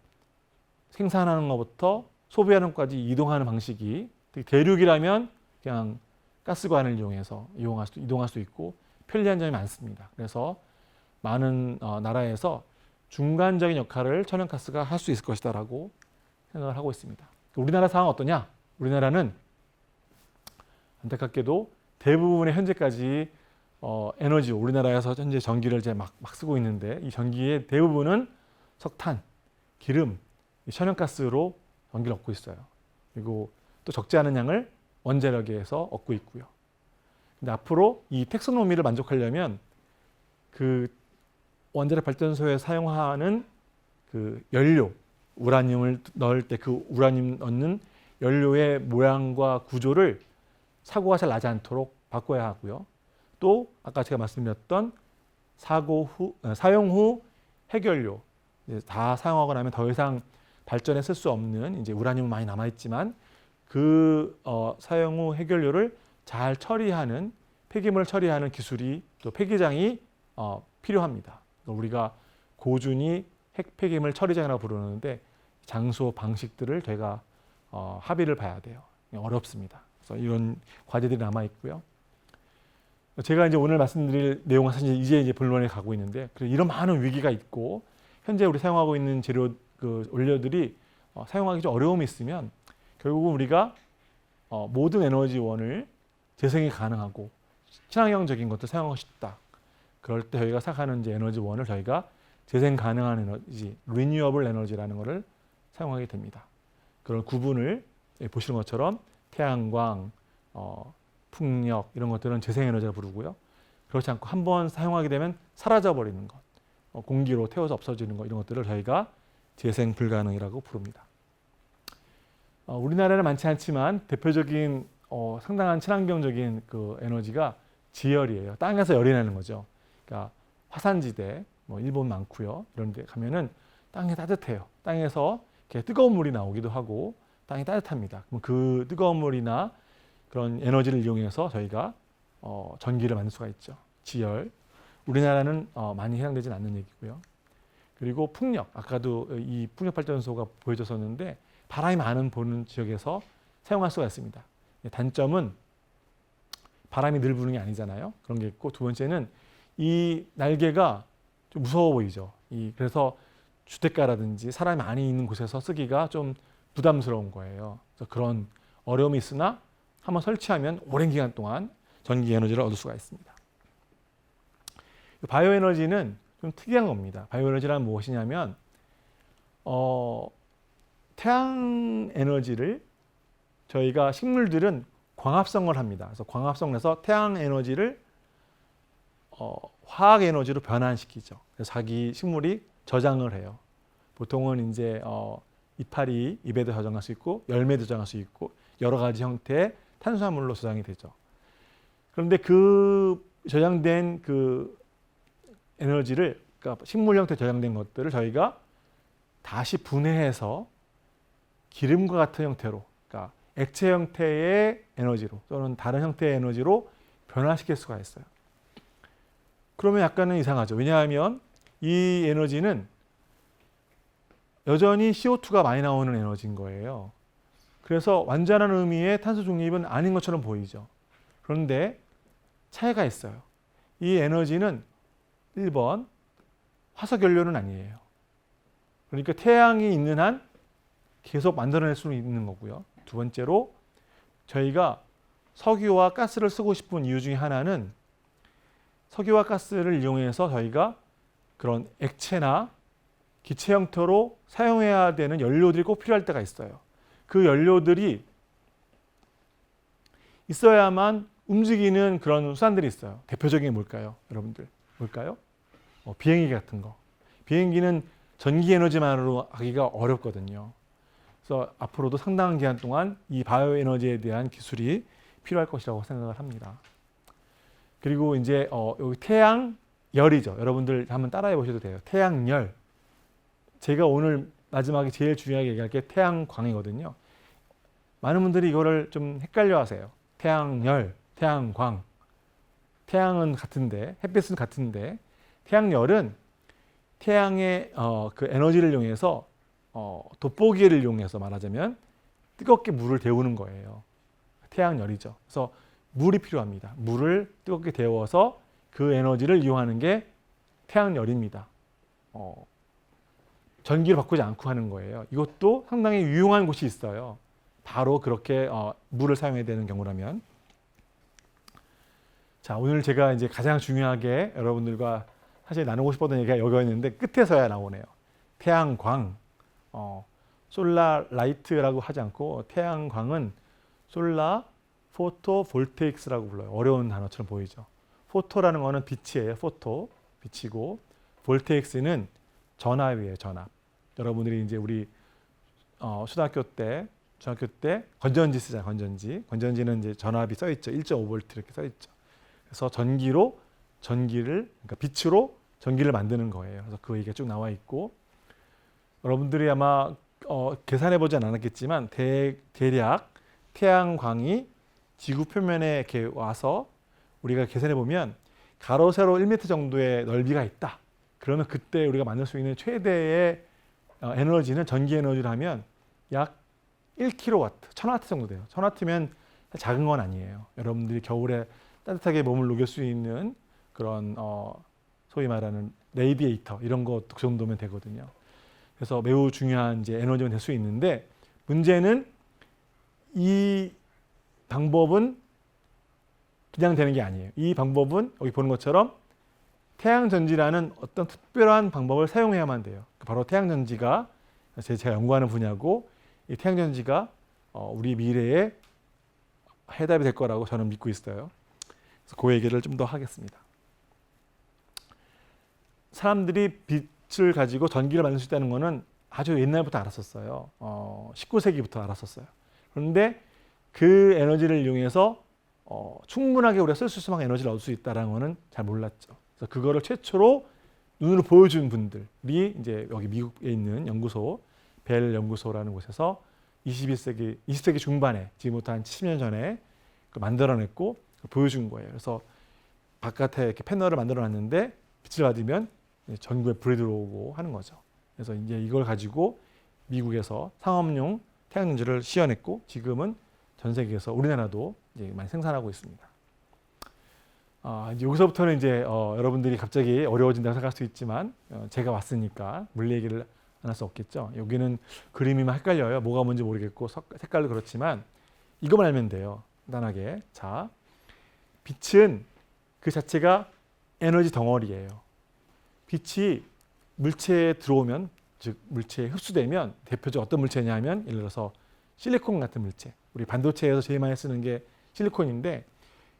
Speaker 2: 생산하는 것부터 소비하는 것까지 이동하는 방식이, 특히 대륙이라면 그냥 가스관을 이용해서 이동할 수 있고 편리한 점이 많습니다. 그래서 많은 나라에서 중간적인 역할을 천연가스가 할 수 있을 것이다라고 생각을 하고 있습니다. 우리나라 상황 어떠냐? 우리나라는 안타깝게도 대부분의 현재까지 에너지, 우리나라에서 현재 전기를 이제 막 쓰고 있는데 이 전기의 대부분은 석탄, 기름, 천연가스로 전기를 얻고 있어요. 그리고 또 적지 않은 양을 원자력에서 얻고 있고요. 근데 앞으로 이 텍소노미를 만족하려면 그 원자력 발전소에 사용하는 그 연료, 우라늄을 넣을 때 그 우라늄 넣는 연료의 모양과 구조를 사고가 잘 나지 않도록 바꿔야 하고요. 또 아까 제가 말씀드렸던 사용 후 해결료, 다 사용하고 나면 더 이상 발전에 쓸 수 없는 이제 우라늄은 많이 남아 있지만 그 사용 후 해결료를 잘 처리하는, 폐기물을 처리하는 기술이, 또 폐기장이 필요합니다. 우리가 고준위 핵폐기물 처리장이라고 부르는데 장소, 방식들을 저희가 합의를 봐야 돼요. 어렵습니다. 그래서 이런 과제들이 남아 있고요. 제가 이제 오늘 말씀드릴 내용은 사실 이제 본론에 가고 있는데, 이런 많은 위기가 있고 현재 우리 사용하고 있는 재료 원료들이 사용하기 좀 어려움이 있으면 결국은 우리가 모든 에너지원을 재생이 가능하고 친환경적인 것도 사용하고 싶다. 그럴 때 저희가 생각하는 이제 에너지원을 저희가 재생 가능한 에너지, 리뉴어블 에너지라는 것을 사용하게 됩니다. 그런 구분을 보시는 것처럼 태양광, 풍력 이런 것들은 재생에너지라 부르고요. 그렇지 않고 한번 사용하게 되면 사라져버리는 것, 공기로 태워서 없어지는 것, 이런 것들을 저희가 재생 불가능이라고 부릅니다. 우리나라는 많지 않지만 대표적인 상당한 친환경적인 그 에너지가 지열이에요. 땅에서 열이 나는 거죠. 그러니까 화산지대, 일본 많고요. 이런 데 가면은 땅이 따뜻해요. 땅에서 이렇게 뜨거운 물이 나오기도 하고 땅이 따뜻합니다. 그럼 그 뜨거운 물이나 그런 에너지를 이용해서 저희가 전기를 만들 수가 있죠. 지열. 우리나라는 많이 해당되지는 않는 얘기고요. 그리고 풍력. 아까도 이 풍력 발전소가 보여줬었는데 바람이 많은 보는 지역에서 사용할 수가 있습니다. 단점은 바람이 늘 부는 게 아니잖아요. 그런 게 있고, 두 번째는 이 날개가 좀 무서워 보이죠. 그래서 주택가라든지 사람이 많이 있는 곳에서 쓰기가 좀 부담스러운 거예요. 그래서 그런 어려움이 있으나 한번 설치하면 오랜 기간 동안 전기 에너지를 얻을 수가 있습니다. 바이오 에너지는 좀 특이한 겁니다. 바이오 에너지란 무엇이냐면 태양 에너지를 저희가 식물들은 광합성을 합니다. 그래서 광합성을 해서 태양 에너지를 화학 에너지로 변환시키죠. 그래서 자기 식물이 저장을 해요. 보통은 이제 이파리, 잎에도 저장할 수 있고 열매도 저장할 수 있고 여러 가지 형태의 탄수화물로 저장이 되죠. 그런데 그 저장된 그 에너지를, 그러니까 식물 형태 저장된 것들을 저희가 다시 분해해서 기름과 같은 형태로, 그러니까 액체 형태의 에너지로 또는 다른 형태의 에너지로 변화시킬 수가 있어요. 그러면 약간은 이상하죠. 왜냐하면 이 에너지는 여전히 CO2가 많이 나오는 에너지인 거예요. 그래서 완전한 의미의 탄소 중립은 아닌 것처럼 보이죠. 그런데 차이가 있어요. 이 에너지는 1번 화석 연료는 아니에요. 그러니까 태양이 있는 한 계속 만들어낼 수 있는 거고요. 두 번째로 저희가 석유와 가스를 쓰고 싶은 이유 중에 하나는 석유와 가스를 이용해서 저희가 그런 액체나 기체 형태로 사용해야 되는 연료들이 꼭 필요할 때가 있어요. 그 연료들이 있어야만 움직이는 그런 수단들이 있어요. 대표적인 게 뭘까요? 여러분들 뭘까요? 비행기 같은 거. 비행기는 전기 에너지만으로 하기가 어렵거든요. 그래서 앞으로도 상당한 기간 동안 이 바이오 에너지에 대한 기술이 필요할 것이라고 생각을 합니다. 그리고 이제 여기 태양열이죠. 여러분들 한번 따라해 보셔도 돼요. 태양열. 제가 오늘 마지막에 제일 중요하게 얘기할 게 태양광이거든요. 많은 분들이 이거를 좀 헷갈려 하세요. 태양열, 태양광. 태양은 같은데, 햇빛은 같은데, 태양열은 태양의 그 에너지를 이용해서 돋보기를 이용해서 말하자면 뜨겁게 물을 데우는 거예요. 태양열이죠. 그래서 물이 필요합니다. 물을 뜨겁게 데워서 그 에너지를 이용하는 게 태양열입니다. 전기를 바꾸지 않고 하는 거예요. 이것도 상당히 유용한 곳이 있어요. 바로 그렇게 물을 사용해야 되는 경우라면. 자, 오늘 제가 이제 가장 중요하게 여러분들과 사실 나누고 싶었던 얘기가 여기였는데 끝에서야 나오네요. 태양광, 솔라 라이트라고 하지 않고 태양광은 솔라 포토볼테익스라고 불러요. 어려운 단어처럼 보이죠. 포토라는 거는 빛이에요. 포토, 빛이고 볼테익스는 전압이에요. 전압. 여러분들이 이제 우리 초등학교 때, 중학교 때 건전지 쓰잖아요. 건전지. 건전지는 이제 전압이 써 있죠. 1.5V 이렇게 써 있죠. 그래서 전기를 그러니까 빛으로 전기를 만드는 거예요. 그래서 그 얘기가 쭉 나와 있고 여러분들이 아마 계산해 보진 않았겠지만 대략 태양광이 지구 표면에 이렇게 와서 우리가 계산해 보면 가로 세로 1m 정도의 넓이가 있다. 그러면 그때 우리가 만들 수 있는 최대의 에너지는 전기 에너지를 하면 약 1kW, 1000W 정도 돼요. 1000W면 작은 건 아니에요. 여러분들이 겨울에 따뜻하게 몸을 녹일 수 있는 그런 소위 말하는 레디에이터 이런 것 그 정도면 되거든요. 그래서 매우 중요한 이제 에너지가 될 수 있는데 문제는 이 방법은 그냥 되는 게 아니에요. 이 방법은 여기 보는 것처럼 태양전지라는 어떤 특별한 방법을 사용해야만 돼요. 바로 태양전지가 제가 연구하는 분야고 이 태양전지가 우리 미래에 해답이 될 거라고 저는 믿고 있어요. 그래서 그 얘기를 좀 더 하겠습니다. 사람들이 빛을 가지고 전기를 만들 수 있다는 것은 아주 옛날부터 알았었어요. 19세기부터 알았었어요. 그런데 그 에너지를 이용해서 충분하게 우리가 쓸 수 있을 에너지를 얻을 수 있다는 것은 잘 몰랐죠. 그래서 그거를 최초로 눈으로 보여준 분들이 이제 여기 미국에 있는 연구소, 벨 연구소라는 곳에서 20세기 중반에 지금부터 한 70년 전에 만들어냈고 보여준 거예요. 그래서 바깥에 이렇게 패널을 만들어놨는데 빛을 받으면 전구에 불이 들어오고 하는 거죠. 그래서 이제 이걸 가지고 미국에서 상업용 태양전지를 시연했고 지금은 전 세계에서 우리나라도 이제 많이 생산하고 있습니다. 이제 여기서부터는 이제 여러분들이 갑자기 어려워진다고 생각할 수 있지만 제가 왔으니까 물리 얘기를 안 할 수 없겠죠. 여기는 그림이만 헷갈려요. 뭐가 뭔지 모르겠고 색깔도 그렇지만 이것만 알면 돼요. 간단하게. 자, 빛은 그 자체가 에너지 덩어리예요. 빛이 물체에 들어오면 즉 물체에 흡수되면 대표적 어떤 물체냐면 예를 들어서 실리콘 같은 물체. 우리 반도체에서 제일 많이 쓰는 게 실리콘인데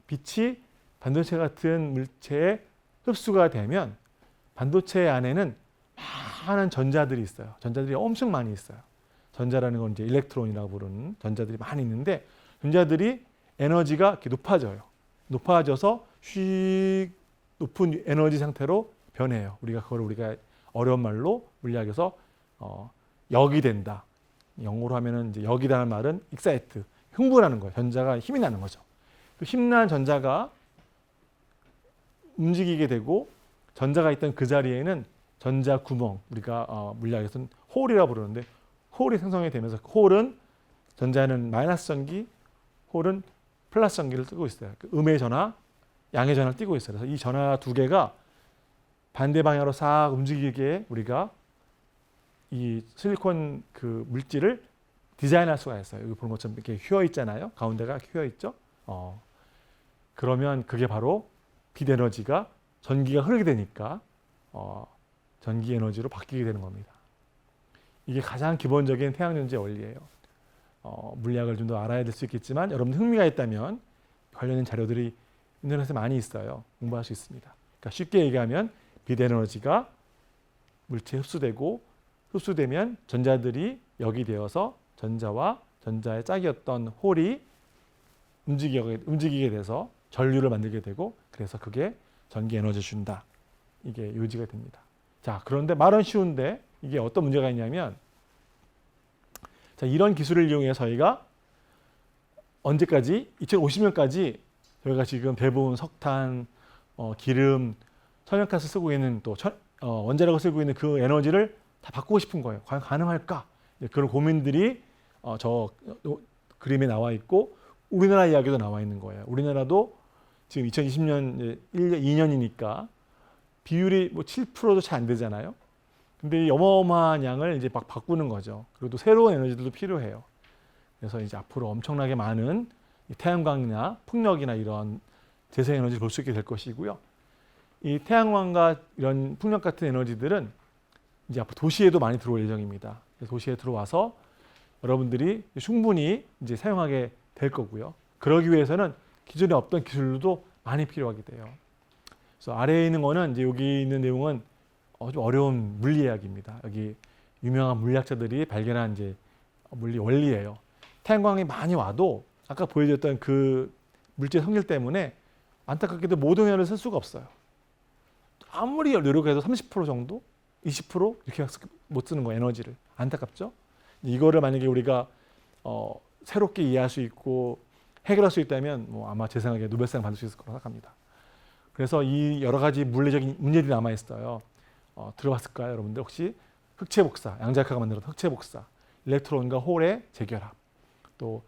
Speaker 2: 빛이 반도체 같은 물체에 흡수가 되면 반도체 안에는 많은 전자들이 있어요. 전자들이 엄청 많이 있어요. 전자라는 건 이제 일렉트론이라고 부르는 전자들이 많이 있는데 전자들이 에너지가 이렇게 높아져요. 높아져서 높은 에너지 상태로 변해요. 우리가 어려운 말로 물리학에서 역이 된다. 영어로 하면은 이제 역이라는 말은 excite, 흥분하는 거예요. 전자가 힘이 나는 거죠. 그 힘난 전자가 움직이게 되고 전자가 있던 그 자리에는 전자 구멍, 우리가 물리학에서는 홀이라고 부르는데 홀이 생성이 되면서 홀은 전자는 마이너스 전기, 홀은 플러스 전기를 띠고 있어요. 음의 전화, 양의 전화를 띠고 있어요. 그래서 이 전화 두 개가 반대 방향으로 싹 움직이게 우리가 이 실리콘 그 물질을 디자인할 수가 있어요. 여기 보는 것처럼 이렇게 휘어 있잖아요. 가운데가 휘어 있죠. 그러면 그게 바로 빛 에너지가 전기가 흐르게 되니까 전기 에너지로 바뀌게 되는 겁니다. 이게 가장 기본적인 태양전지의 원리예요. 물리학을 좀 더 알아야 될 수 있겠지만 여러분 흥미가 있다면 관련된 자료들이 인터넷에 많이 있어요. 공부할 수 있습니다. 그러니까 쉽게 얘기하면 빛 에너지가 물체에 흡수되면 전자들이 역이 되어서 전자와 전자의 짝이었던 홀이 움직이게 돼서 전류를 만들게 되고 그래서 그게 전기 에너지를 준다. 이게 요지가 됩니다. 자, 그런데 말은 쉬운데 이게 어떤 문제가 있냐면 자, 이런 기술을 이용해 저희가 언제까지? 2050년까지 저희가 지금 대부분 석탄, 기름, 천연가스 쓰고 있는 또 원자력을 쓰고 있는 그 에너지를 다 바꾸고 싶은 거예요. 과연 가능할까? 그런 고민들이 저 그림에 나와 있고 우리나라 이야기도 나와 있는 거예요. 우리나라도 지금 2020년 2년이니까 비율이 뭐 7%도 잘 안 되잖아요. 근데 이 어마어마한 양을 이제 막 바꾸는 거죠. 그리고 또 새로운 에너지들도 필요해요. 그래서 이제 앞으로 엄청나게 많은 태양광이나 풍력이나 이런 재생에너지를 볼 수 있게 될 것이고요. 이 태양광과 이런 풍력 같은 에너지들은 이제 앞으로 도시에도 많이 들어올 예정입니다. 도시에 들어와서 여러분들이 충분히 이제 사용하게 될 거고요. 그러기 위해서는 기존에 없던 기술도 많이 필요하게 돼요. 그래서 아래에 있는 거는 이제 여기 있는 내용은 좀 어려운 물리학입니다. 여기 유명한 물리학자들이 발견한 이제 물리 원리예요. 태양광이 많이 와도 아까 보여드렸던 그 물질 성질 때문에 안타깝게도 모든 에너지를 쓸 수가 없어요. 아무리 노력해도 30% 정도, 20% 이렇게 못 쓰는 거예요, 에너지를. 안타깝죠? 이거를 만약에 우리가 새롭게 이해할 수 있고 해결할 수 있다면 뭐 아마 제 생각에 노벨상 받을 수 있을 거라고 생각합니다. 그래서 이 여러 가지 물리적인 문제들이 남아 있어요. 들어봤을까요, 여러분들? 혹시 흑체 복사, 양자역학가 만들었던 흑체 복사, 일렉트론과 홀의 재결합, 또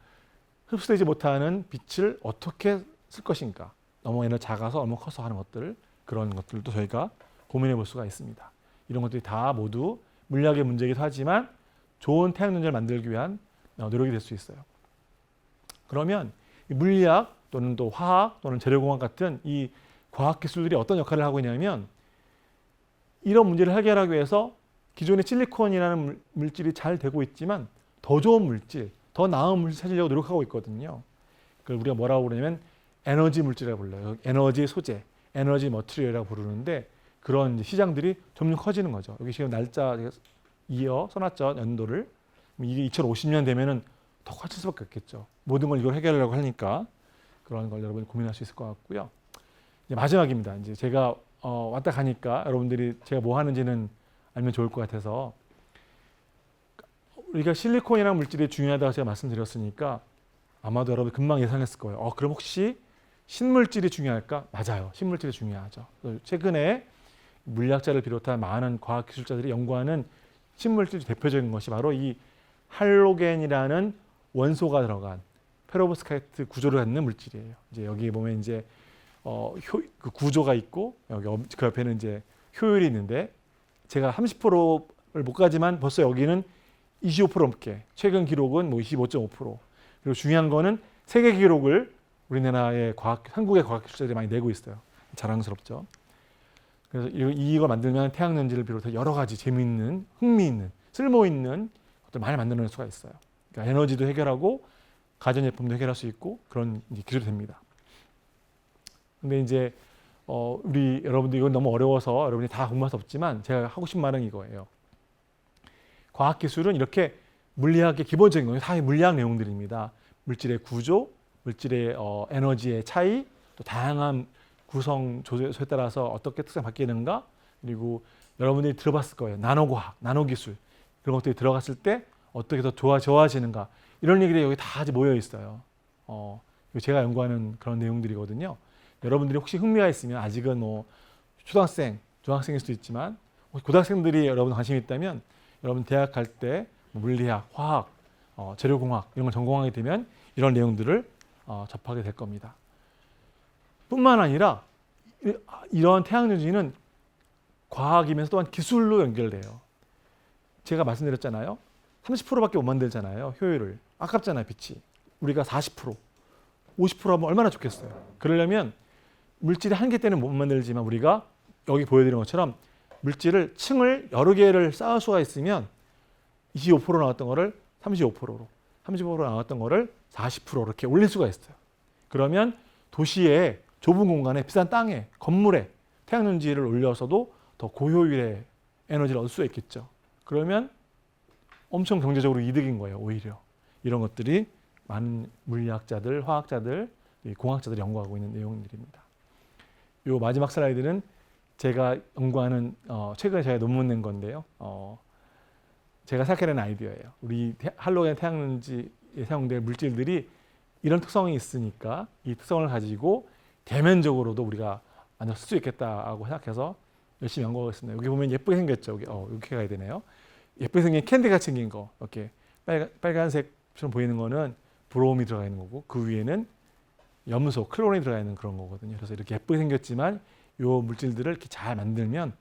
Speaker 2: 흡수되지 못하는 빛을 어떻게 쓸 것인가, 너무 에너지 작아서 너무 커서 하는 것들, 그런 것들도 저희가 고민해 볼 수가 있습니다. 이런 것들이 다 모두 물리학의 문제이기도 하지만 좋은 태양전자를 만들기 위한 노력이 될 수 있어요. 그러면 이 물리학 또는 또 화학 또는 재료공학 같은 이 과학 기술들이 어떤 역할을 하고 있냐면 이런 문제를 해결하기 위해서 기존의 실리콘이라는 물질이 잘 되고 있지만 더 좋은 물질, 더 나은 물질 찾으려고 노력하고 있거든요. 그걸 우리가 뭐라고 부르냐면 에너지 물질이라고 불러요. 에너지 소재, 에너지 머티리얼이라고 부르는데 그런 시장들이 점점 커지는 거죠. 여기 지금 날짜 이어 써놨죠, 연도를. 이게 2050년 되면은 더 커질 수밖에 없겠죠. 모든 걸 이걸 해결하려고 하니까 그런 걸 여러분이 고민할 수 있을 것 같고요. 이제 마지막입니다. 이제 제가 왔다 가니까 여러분들이 제가 뭐 하는지는 알면 좋을 것 같아서 우리가 실리콘이라는 물질이 중요하다고 제가 말씀드렸으니까 아마도 여러분 금방 예상했을 거예요. 그럼 혹시 신물질이 중요할까? 맞아요. 신물질이 중요하죠. 최근에 물리학자를 비롯한 많은 과학기술자들이 연구하는 신물질 대표적인 것이 바로 이 할로겐이라는 원소가 들어간 페로브스카이트 구조를 갖는 물질이에요. 이제 여기 보면 이제 그 구조가 있고 여기 그 옆에는 이제 효율이 있는데 제가 30%를 못 가지만 벌써 여기는 25% 넘게 최근 기록은 뭐 25.5% 그리고 중요한 거는 세계 기록을 우리나라의 한국의 과학기술자들이 많이 내고 있어요. 자랑스럽죠. 그래서 이걸 만들면 태양전지를 비롯해 여러 가지 재미있는, 흥미있는, 쓸모있는 것들 많이 만들어낼 수가 있어요. 그러니까 에너지도 해결하고 가전제품도 해결할 수 있고 그런 기술이 됩니다. 근데 이제 우리 여러분들 이건 너무 어려워서 여러분이 다 공부할 수 없지만 제가 하고 싶은 말은 이거예요. 과학기술은 이렇게 물리학의 기본적인 거예요. 다 물리학 내용들입니다. 물질의 구조, 물질의 에너지의 차이, 또 다양한 구성 조소에 따라서 어떻게 특성 바뀌는가, 그리고 여러분들이 들어봤을 거예요. 나노과학, 나노기술 그런 것들이 들어갔을 때 어떻게 더 좋아지는가 이런 얘기들이 여기 다 모여 있어요. 제가 연구하는 그런 내용들이거든요. 여러분들이 혹시 흥미가 있으면 아직은 뭐 초등학생, 중학생일 수도 있지만 고등학생들이 여러분 관심이 있다면 여러분 대학 갈 때 물리학, 화학, 재료공학 이런 걸 전공하게 되면 이런 내용들을 접하게 될 겁니다. 뿐만 아니라 이런 태양전지는 과학이면서 또한 기술로 연결돼요. 제가 말씀드렸잖아요. 30%밖에 못 만들잖아요. 효율을. 아깝잖아요. 빛이. 우리가 40%, 50% 하면 얼마나 좋겠어요. 그러려면 물질이 한 개 때는 못 만들지만 우리가 여기 보여드린 것처럼 물질을 층을 여러 개를 쌓을 수가 있으면 25% 나왔던 거를 35%로, 35% 나왔던 거를 40% 이렇게 올릴 수가 있어요. 그러면 도시의 좁은 공간에 비싼 땅에 건물에 태양전지를 올려서도 더 고효율의 에너지를 얻을 수 있겠죠. 그러면 엄청 경제적으로 이득인 거예요. 오히려 이런 것들이 많은 물리학자들, 화학자들, 공학자들이 연구하고 있는 내용들입니다. 이 마지막 슬라이드는 제가 연구하는 최근에 제가 논문 낸 건데요. 제가 생각해낸 아이디어예요. 우리 할로겐 태양전지에 사용될 물질들이 이런 특성이 있으니까 이 특성을 가지고 대면적으로도 우리가 쓸 수 있겠다고 생각해서 열심히 연구하고 있습니다. 여기 보면 예쁘게 생겼죠. 여기 이렇게 가야 되네요. 예쁘게 생긴 캔디같이 생긴 거 이렇게 빨간색처럼 보이는 거는 브롬이 들어가 있는 거고 그 위에는 염소, 클로린이 들어가 있는 그런 거거든요. 그래서 이렇게 예쁘게 생겼지만 이 물질들을 이렇게 잘 만들면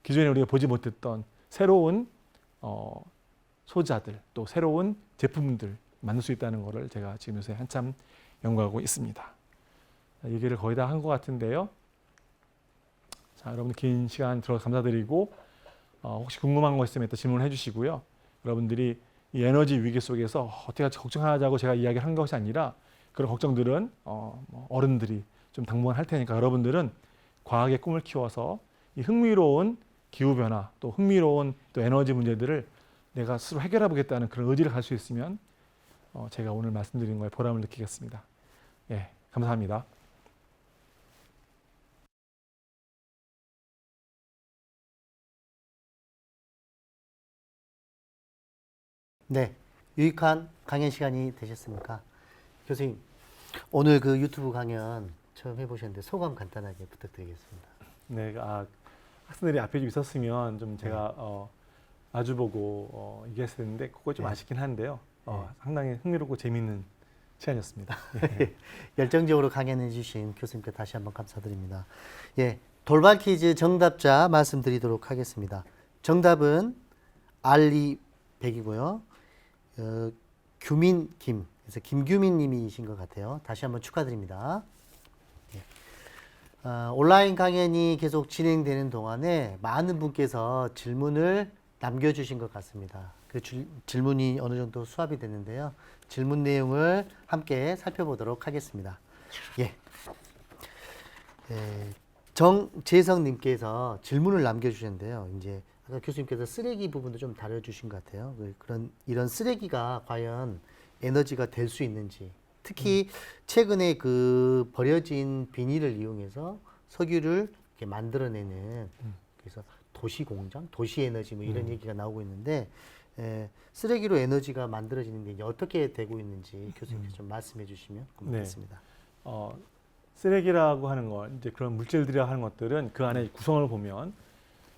Speaker 2: 기존에 우리가 보지 못했던 새로운 소자들 또 새로운 제품들 만들 수 있다는 것을 제가 지금 요새 한참 연구하고 있습니다. 얘기를 거의 다 한 것 같은데요. 자, 여러분 긴 시간 들어서 감사드리고 혹시 궁금한 거 있으면 또 질문해 주시고요. 여러분들이 이 에너지 위기 속에서 어떻게 걱정하자고 제가 이야기를 한 것이 아니라 그런 걱정들은 어른들이 좀 당분간 할 테니까 여러분들은 과학의 꿈을 키워서 이 흥미로운 기후변화 또 흥미로운 또 에너지 문제들을 내가 스스로 해결해 보겠다는 그런 의지를 가질 수 있으면 제가 오늘 말씀드린 거에 보람을 느끼겠습니다. 예, 감사합니다.
Speaker 1: 네, 유익한 강연 시간이 되셨습니까? 교수님, 오늘 그 유튜브 강연 처음 해보셨는데 소감 간단하게 부탁드리겠습니다.
Speaker 2: 네, 학생들이 앞에 좀 있었으면 좀 제가 마주보고 얘기했을 텐데 그거 좀
Speaker 1: 네.
Speaker 2: 아쉽긴 한데요.
Speaker 1: 네.
Speaker 2: 상당히 흥미롭고 재미있는 시간이었습니다.
Speaker 1: 열정적으로 강연해 주신 교수님께 다시 한번 감사드립니다. 예, 돌발 퀴즈 정답자 말씀드리도록 하겠습니다. 정답은 알리 100이고요. 규민 김, 그래서 김규민 님이신 것 같아요. 다시 한번 축하드립니다. 예. 온라인 강연이 계속 진행되는 동안에 많은 분께서 질문을 남겨주신 것 같습니다. 그 질문이 어느 정도 수합이 됐는데요. 질문 내용을 함께 살펴보도록 하겠습니다. 예. 정재성님께서 질문을 남겨주셨는데요. 이제 아까 교수님께서 쓰레기 부분도 좀 다뤄주신 것 같아요. 이런 쓰레기가 과연 에너지가 될 수 있는지, 특히 최근에 그 버려진 비닐을 이용해서 석유를 이렇게 만들어내는 그래서 도시 공장, 도시 에너지 뭐 이런 얘기가 나오고 있는데 쓰레기로 에너지가 만들어지는 게 이제 어떻게 되고 있는지 교수님께서 좀 말씀해 주시면 고맙겠습니다.
Speaker 2: 쓰레기라고 하는 거, 이제 그런 물질들이라 하는 것들은 그 안에 구성을 보면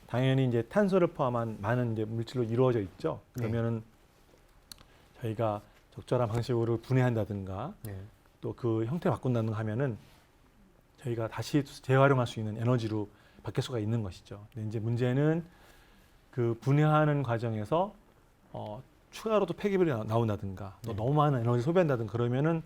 Speaker 2: 당연히 이제 탄소를 포함한 많은 이제 물질로 이루어져 있죠. 그러면은 저희가 적절한 방식으로 분해한다든가 또 그 형태를 바꾼다든가 하면은 저희가 다시 재활용할 수 있는 에너지로 바뀔 수가 있는 것이죠. 근데 이제 문제는 그 분해하는 과정에서 추가로 또 폐기물이 나온다든가 또 너무 많은 에너지 소비한다든가 그러면은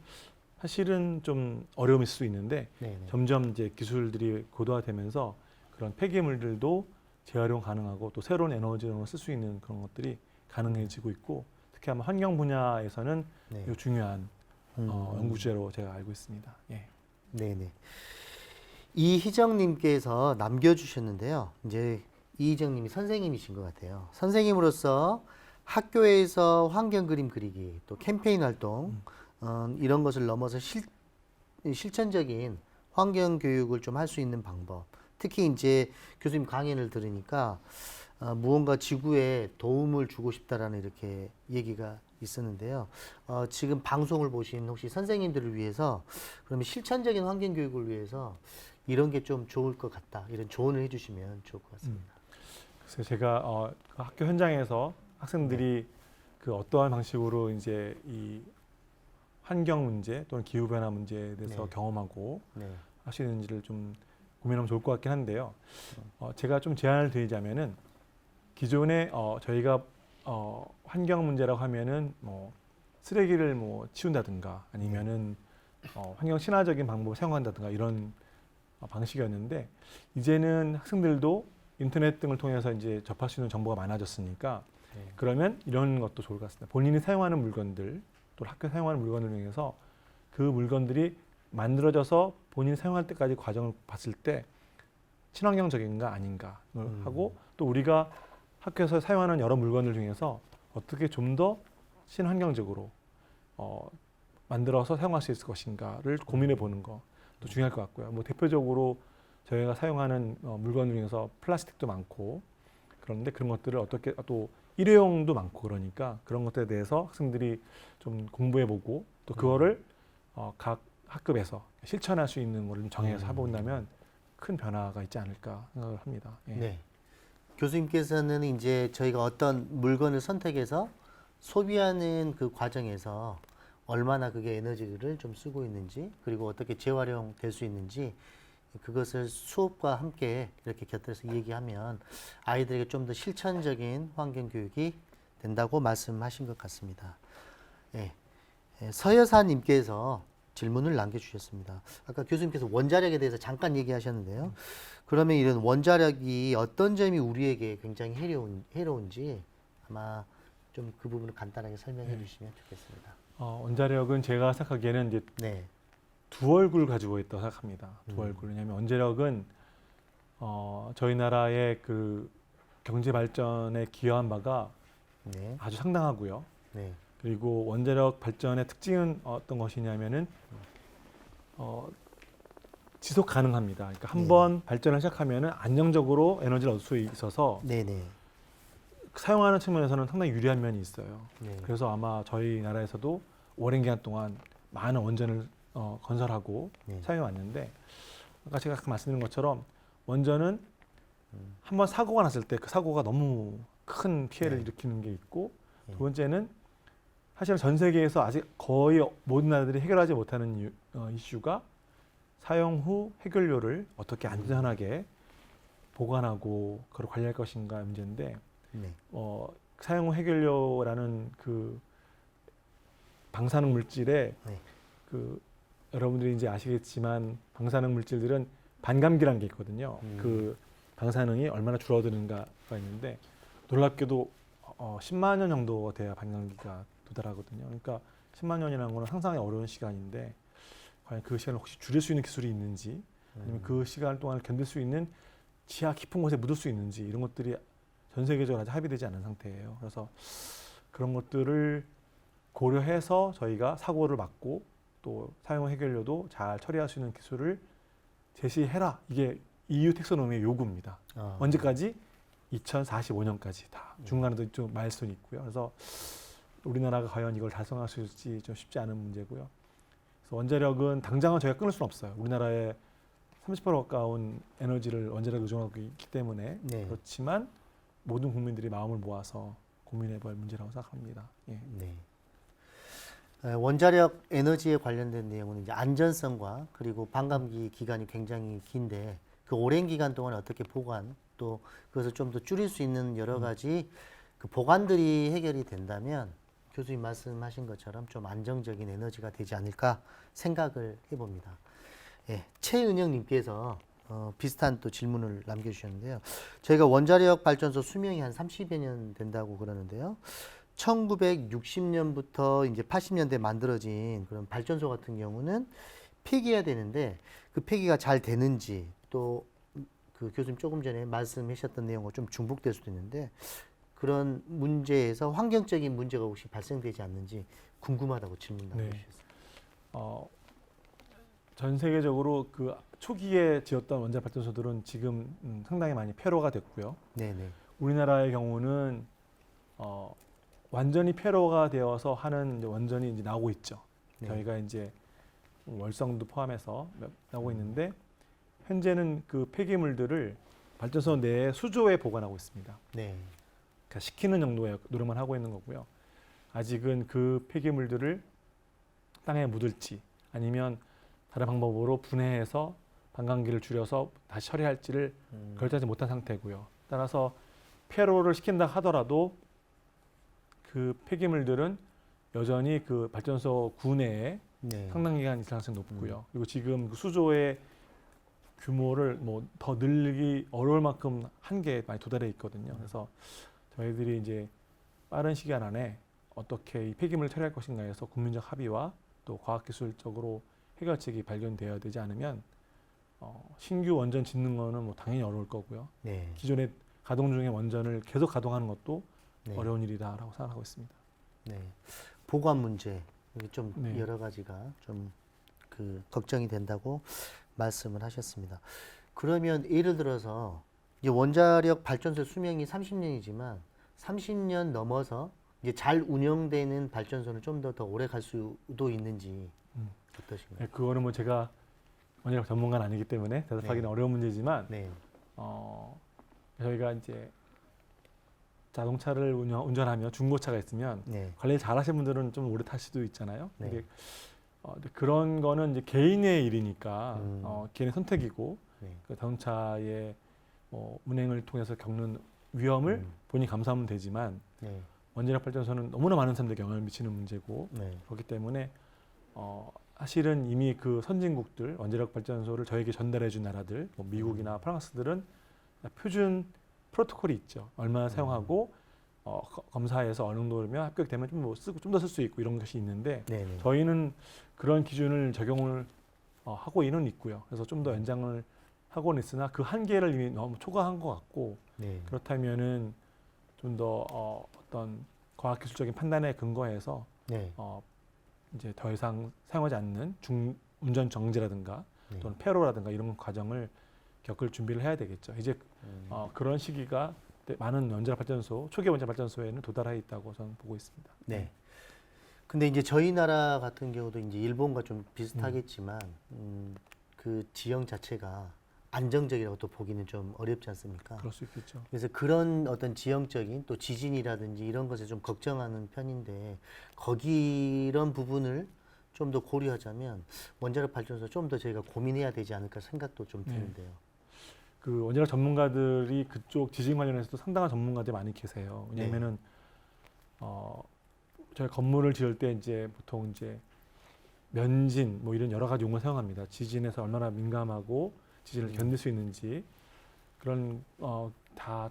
Speaker 2: 사실은 좀 어려움일 수 있는데 점점 이제 기술들이 고도화되면서 그런 폐기물들도 재활용 가능하고 또 새로운 에너지로 쓸 수 있는 그런 것들이 가능해지고 있고 특히 아마 환경 분야에서는 매우 중요한 연구 주제로 제가 알고 있습니다. 예.
Speaker 1: 네네. 이희정님께서 남겨주셨는데요. 이제 이희정님이 선생님이신 것 같아요. 선생님으로서 학교에서 환경 그림 그리기, 또 캠페인 활동 이런 것을 넘어서 실천적인 환경 교육을 좀 할 수 있는 방법. 특히 이제 교수님 강연을 들으니까 무언가 지구에 도움을 주고 싶다라는 이렇게 얘기가 있었는데요. 지금 방송을 보신 혹시 선생님들을 위해서 그러면 실천적인 환경 교육을 위해서 이런 게 좀 좋을 것 같다. 이런 조언을 해주시면 좋을 것 같습니다.
Speaker 2: 그래서 제가 그 학교 현장에서 학생들이 그 어떠한 방식으로 이제 이 환경 문제 또는 기후 변화 문제에 대해서 경험하고 할 수 있는지를 좀 고민하면 좋을 것 같긴 한데요. 제가 좀 제안을 드리자면은 기존에 저희가 환경 문제라고 하면은 뭐 쓰레기를 뭐 치운다든가 아니면은 환경 친화적인 방법을 사용한다든가 이런 방식이었는데 이제는 학생들도 인터넷 등을 통해서 이제 접할 수 있는 정보가 많아졌으니까 그러면 이런 것도 좋을 것 같습니다. 본인이 사용하는 물건들 또 학교 사용하는 물건을 통해서 그 물건들이 만들어져서 본인이 사용할 때까지 과정을 봤을 때 친환경적인가 아닌가 하고 또 우리가 학교에서 사용하는 여러 물건들 중에서 어떻게 좀 더 친환경적으로 만들어서 사용할 수 있을 것인가를 고민해 보는 것도 중요할 것 같고요. 뭐 대표적으로 저희가 사용하는 물건 중에서 플라스틱도 많고 그런데 그런 것들을 어떻게 또 일회용도 많고 그러니까 그런 것들에 대해서 학생들이 좀 공부해 보고 또 그거를 각 학급에서 실천할 수 있는 거를 정해서 해본다면 큰 변화가 있지 않을까 생각을 합니다. 예.
Speaker 1: 네. 교수님께서는 이제 저희가 어떤 물건을 선택해서 소비하는 그 과정에서 얼마나 그게 에너지를 좀 쓰고 있는지, 그리고 어떻게 재활용될 수 있는지, 그것을 수업과 함께 이렇게 곁들여서 얘기하면 아이들에게 좀 더 실천적인 환경 교육이 된다고 말씀하신 것 같습니다. 예. 서여사님께서 질문을 남겨주셨습니다. 아까 교수님께서 원자력에 대해서 잠깐 얘기하셨는데요. 그러면 이런 원자력이 어떤 점이 우리에게 굉장히 해로운지 아마 좀 그 부분을 간단하게 설명해 주시면 좋겠습니다.
Speaker 2: 원자력은 제가 생각하기에는 이제
Speaker 1: 네.
Speaker 2: 두 얼굴 가지고 있다고 생각합니다. 두
Speaker 1: 음.
Speaker 2: 얼굴. 왜냐하면 원자력은 저희 나라의 그 경제 발전에 기여한 바가
Speaker 1: 네.
Speaker 2: 아주 상당하고요.
Speaker 1: 네.
Speaker 2: 그리고 원자력 발전의 특징은 어떤 것이냐면은 지속 가능합니다. 그러니까 한번 발전을 시작하면은 안정적으로 에너지를 얻을 수 있어서
Speaker 1: 네네.
Speaker 2: 사용하는 측면에서는 상당히 유리한 면이 있어요.
Speaker 1: 네.
Speaker 2: 그래서 아마 저희 나라에서도 오랜 기간 동안 많은 원전을 건설하고
Speaker 1: 네.
Speaker 2: 사용해 왔는데 아까 제가 말씀드린 것처럼 원전은 한번 사고가 났을 때 그 사고가 너무 큰 피해를
Speaker 1: 네.
Speaker 2: 일으키는 게 있고
Speaker 1: 네.
Speaker 2: 두 번째는 사실은 전 세계에서 아직 거의 모든 나라들이 해결하지 못하는 이슈가 사용 후 해결료를 어떻게 안전하게 보관하고 그걸 관리할 것인가 문제인데
Speaker 1: 네.
Speaker 2: 사용 후 해결료라는 그 방사능 물질에
Speaker 1: 네.
Speaker 2: 그 여러분들이 이제 아시겠지만 방사능 물질들은 반감기라는 게 있거든요. 그 방사능이 얼마나 줄어드는가가 있는데 놀랍게도 10만 년 정도 돼야 반감기가 도달하거든요. 그러니까 10만 년이라는 거는 상상이 어려운 시간인데 과연 그 시간을 혹시 줄일 수 있는 기술이 있는지 아니면 그 시간 동안을 견딜 수 있는 지하 깊은 곳에 묻을 수 있는지 이런 것들이 전 세계적으로 아직 합의되지 않은 상태예요. 그래서 그런 것들을 고려해서 저희가 사고를 막고 또 사용 해결료도 잘 처리할 수 있는 기술을 제시해라. 이게 EU 텍소노미의 요구입니다. 언제까지? 2045년까지 다. 중간에도 좀 마일스톤이 있고요. 그래서 우리나라가 과연 이걸 달성할 수 있을지 좀 쉽지 않은 문제고요. 그래서 원자력은 당장은 저희가 끊을 수는 없어요. 우리나라의 30% 가까운 에너지를 원자력에 의존하고 있기 때문에
Speaker 1: 네.
Speaker 2: 그렇지만 모든 국민들이 마음을 모아서 고민해볼 문제라고 생각합니다. 예.
Speaker 1: 네. 원자력 에너지에 관련된 내용은 이제 안전성과 그리고 반감기 기간이 굉장히 긴데 그 오랜 기간 동안 어떻게 보관 또 그것을 좀 더 줄일 수 있는 여러 가지 그 보관들이 해결이 된다면 교수님 말씀하신 것처럼 좀 안정적인 에너지가 되지 않을까 생각을 해봅니다. 예, 최은영님께서 비슷한 또 질문을 남겨주셨는데요. 저희가 원자력 발전소 수명이 한 30여 년 된다고 그러는데요. 1960년부터 이제 80년대 만들어진 그런 발전소 같은 경우는 폐기해야 되는데 그 폐기가 잘 되는지 또 그 교수님 조금 전에 말씀하셨던 내용과 좀 중복될 수도 있는데 그런 문제에서 환경적인 문제가 혹시 발생되지 않는지 궁금하다고 질문 남겨주셨습니다.
Speaker 2: 전 세계적으로 그 초기에 지었던 원자력 발전소들은 지금 상당히 많이 폐로가 됐고요.
Speaker 1: 네네.
Speaker 2: 우리나라의 경우는 완전히 폐로가 되어서 하는 이제 원전이 이제 나오고 있죠.
Speaker 1: 네.
Speaker 2: 저희가 이제 월성도 포함해서 나오고 있는데 현재는 그 폐기물들을 발전소 내에 수조에 보관하고 있습니다.
Speaker 1: 네.
Speaker 2: 그러니까 식히는 정도의 노력만 하고 있는 거고요. 아직은 그 폐기물들을 땅에 묻을지 아니면 다른 방법으로 분해해서 반감기를 줄여서 다시 처리할지를 결정하지 못한 상태고요. 따라서 폐로를 시킨다 하더라도 그 폐기물들은 여전히 그 발전소 구내에
Speaker 1: 네.
Speaker 2: 상당 기간 있을 가능성이 높고요. 그리고 지금 그 수조의 규모를 뭐 더 늘리기 어려울 만큼 한계에 많이 도달해 있거든요. 그래서 저희들이 이제 빠른 시간 안에 어떻게 이 폐기물을 처리할 것인가에서 국민적 합의와 또 과학기술적으로 해결책이 발견되어야 되지 않으면 신규 원전 짓는 거는 뭐 당연히 어려울 거고요.
Speaker 1: 네.
Speaker 2: 기존에 가동 중의 원전을 계속 가동하는 것도
Speaker 1: 네.
Speaker 2: 어려운 일이다라고 생각하고 있습니다.
Speaker 1: 네. 보관 문제 이게 좀
Speaker 2: 네.
Speaker 1: 여러 가지가 좀 그 걱정이 된다고 말씀을 하셨습니다. 그러면 예를 들어서 이제 원자력 발전소 수명이 30년이지만 30년 넘어서 이제 잘 운영되는 발전소는 좀 더 오래 갈 수도 있는지 어떠신가요?
Speaker 2: 네, 그거는 뭐 제가 원자력 전문가는 아니기 때문에 대답하기는
Speaker 1: 네.
Speaker 2: 어려운 문제지만
Speaker 1: 네.
Speaker 2: 저희가 이제 자동차를 운전하며 중고차가 있으면
Speaker 1: 네.
Speaker 2: 관리 잘하시는 분들은 좀 오래 탈 수도 있잖아요.
Speaker 1: 네.
Speaker 2: 근데 그런 거는 이제 개인의 일이니까 개인의 선택이고
Speaker 1: 네.
Speaker 2: 그 자동차의 운행을 통해서 겪는 위험을 본인이 감수하면 되지만
Speaker 1: 네.
Speaker 2: 원자력 발전소는 너무나 많은 사람들에게 영향을 미치는 문제고
Speaker 1: 네.
Speaker 2: 그렇기 때문에 사실은 이미 그 선진국들 원자력 발전소를 저에게 전달해 준 나라들 뭐 미국이나 프랑스들은 표준 프로토콜이 있죠. 얼마나 사용하고 검사해서 어느 정도면 합격되면 좀 더 쓸 수 있고 이런 것이 있는데
Speaker 1: 네.
Speaker 2: 저희는 그런 기준을 적용을 하고는 있고요. 그래서 좀 더 연장을 하고는 있으나 그 한계를 이미 너무 초과한 것 같고
Speaker 1: 네.
Speaker 2: 그렇다면은 좀 더 어떤 과학기술적인 판단에 근거해서
Speaker 1: 네.
Speaker 2: 이제 더 이상 사용하지 않는 운전 정지라든가
Speaker 1: 네.
Speaker 2: 또는 폐로라든가 이런 과정을 겪을 준비를 해야 되겠죠. 이제 그런 시기가 많은 원자력 발전소, 초기 원자력 발전소에는 도달해 있다고 저는 보고 있습니다.
Speaker 1: 네. 근데 이제 저희 나라 같은 경우도 이제 일본과 좀 비슷하겠지만 그 지형 자체가 안정적이라고 또 보기는 좀 어렵지 않습니까?
Speaker 2: 그럴 수 있겠죠.
Speaker 1: 그래서 그런 어떤 지형적인 또 지진이라든지 이런 것에 좀 걱정하는 편인데 거기 이런 부분을 좀 더 고려하자면 원자력 발전소 좀 더 저희가 고민해야 되지 않을까 생각도 좀 드는데요.
Speaker 2: 그 원자력 전문가들이 그쪽 지진 관련해서도 상당한 전문가들이 많이 계세요. 왜냐면은 저희 건물을 지을 때 이제 보통 이제 면진 뭐 이런 여러 가지 용어를 사용합니다. 지진에서 얼마나 민감하고 지진을 견딜 수 있는지 그런 다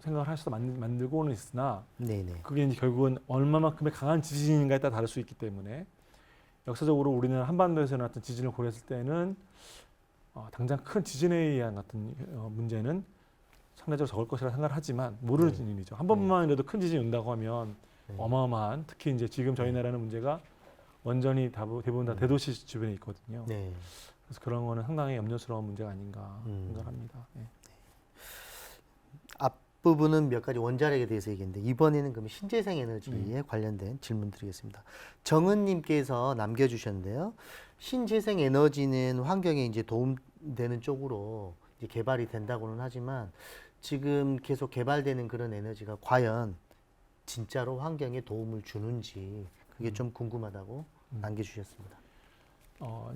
Speaker 2: 생각을 하셔서 만들고는 있으나
Speaker 1: 네네.
Speaker 2: 그게 이제 결국은 얼마만큼의 강한 지진인가에 따라 다를 수 있기 때문에 역사적으로 우리는 한반도에서 일어났던 지진을 고려했을 때는 당장 큰 지진에 의한 같은 문제는 상대적으로 적을 것이라 생각을 하지만 모르는 일이죠. 한 번만이라도 큰 지진이 온다고 하면 어마어마한 특히 이제 지금 저희 나라는 문제가 원전이 대부분 다 대도시 주변에 있거든요.
Speaker 1: 네.
Speaker 2: 그래서 그런 거는 상당히 염려스러운 문제가 아닌가 생각합니다. 예.
Speaker 1: 앞부분은 몇 가지 원자력에 대해서 얘기했는데 이번에는 그럼 신재생 에너지에 관련된 질문 드리겠습니다. 정은님께서 남겨주셨는데요. 신재생 에너지는 환경에 이제 도움되는 쪽으로 이제 개발이 된다고는 하지만 지금 계속 개발되는 그런 에너지가 과연 진짜로 환경에 도움을 주는지 그게 좀 궁금하다고 남겨주셨습니다.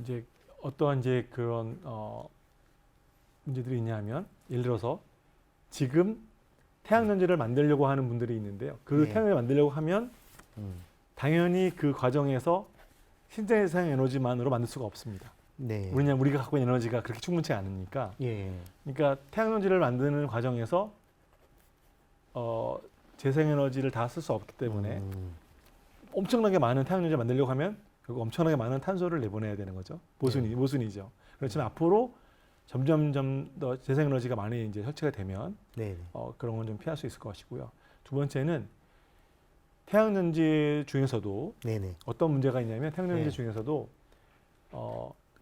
Speaker 2: 이제 어떠한 이제 그런 문제들이 있냐면 예를 들어서 지금 태양전지를 만들려고 하는 분들이 있는데요. 그 태양전지를 만들려고 하면 당연히 그 과정에서 신재생 에너지만으로 만들 수가 없습니다.
Speaker 1: 네.
Speaker 2: 우리가 갖고 있는 에너지가 그렇게 충분치 않으니까.
Speaker 1: 예.
Speaker 2: 그러니까 태양전지를 만드는 과정에서 재생에너지를 다 쓸 수 없기 때문에 엄청나게 많은 태양전지를 만들려고 하면 결국 엄청나게 많은 탄소를 내보내야 되는 거죠. 모순이죠. 그렇지만 앞으로 점점 더 재생에너지가 많이 이제 설치가 되면
Speaker 1: 네.
Speaker 2: 그런 건 좀 피할 수 있을 것이고요. 두 번째는 태양전지 중에서도
Speaker 1: 네네.
Speaker 2: 어떤 문제가 있냐면 태양전지
Speaker 1: 네.
Speaker 2: 중에서도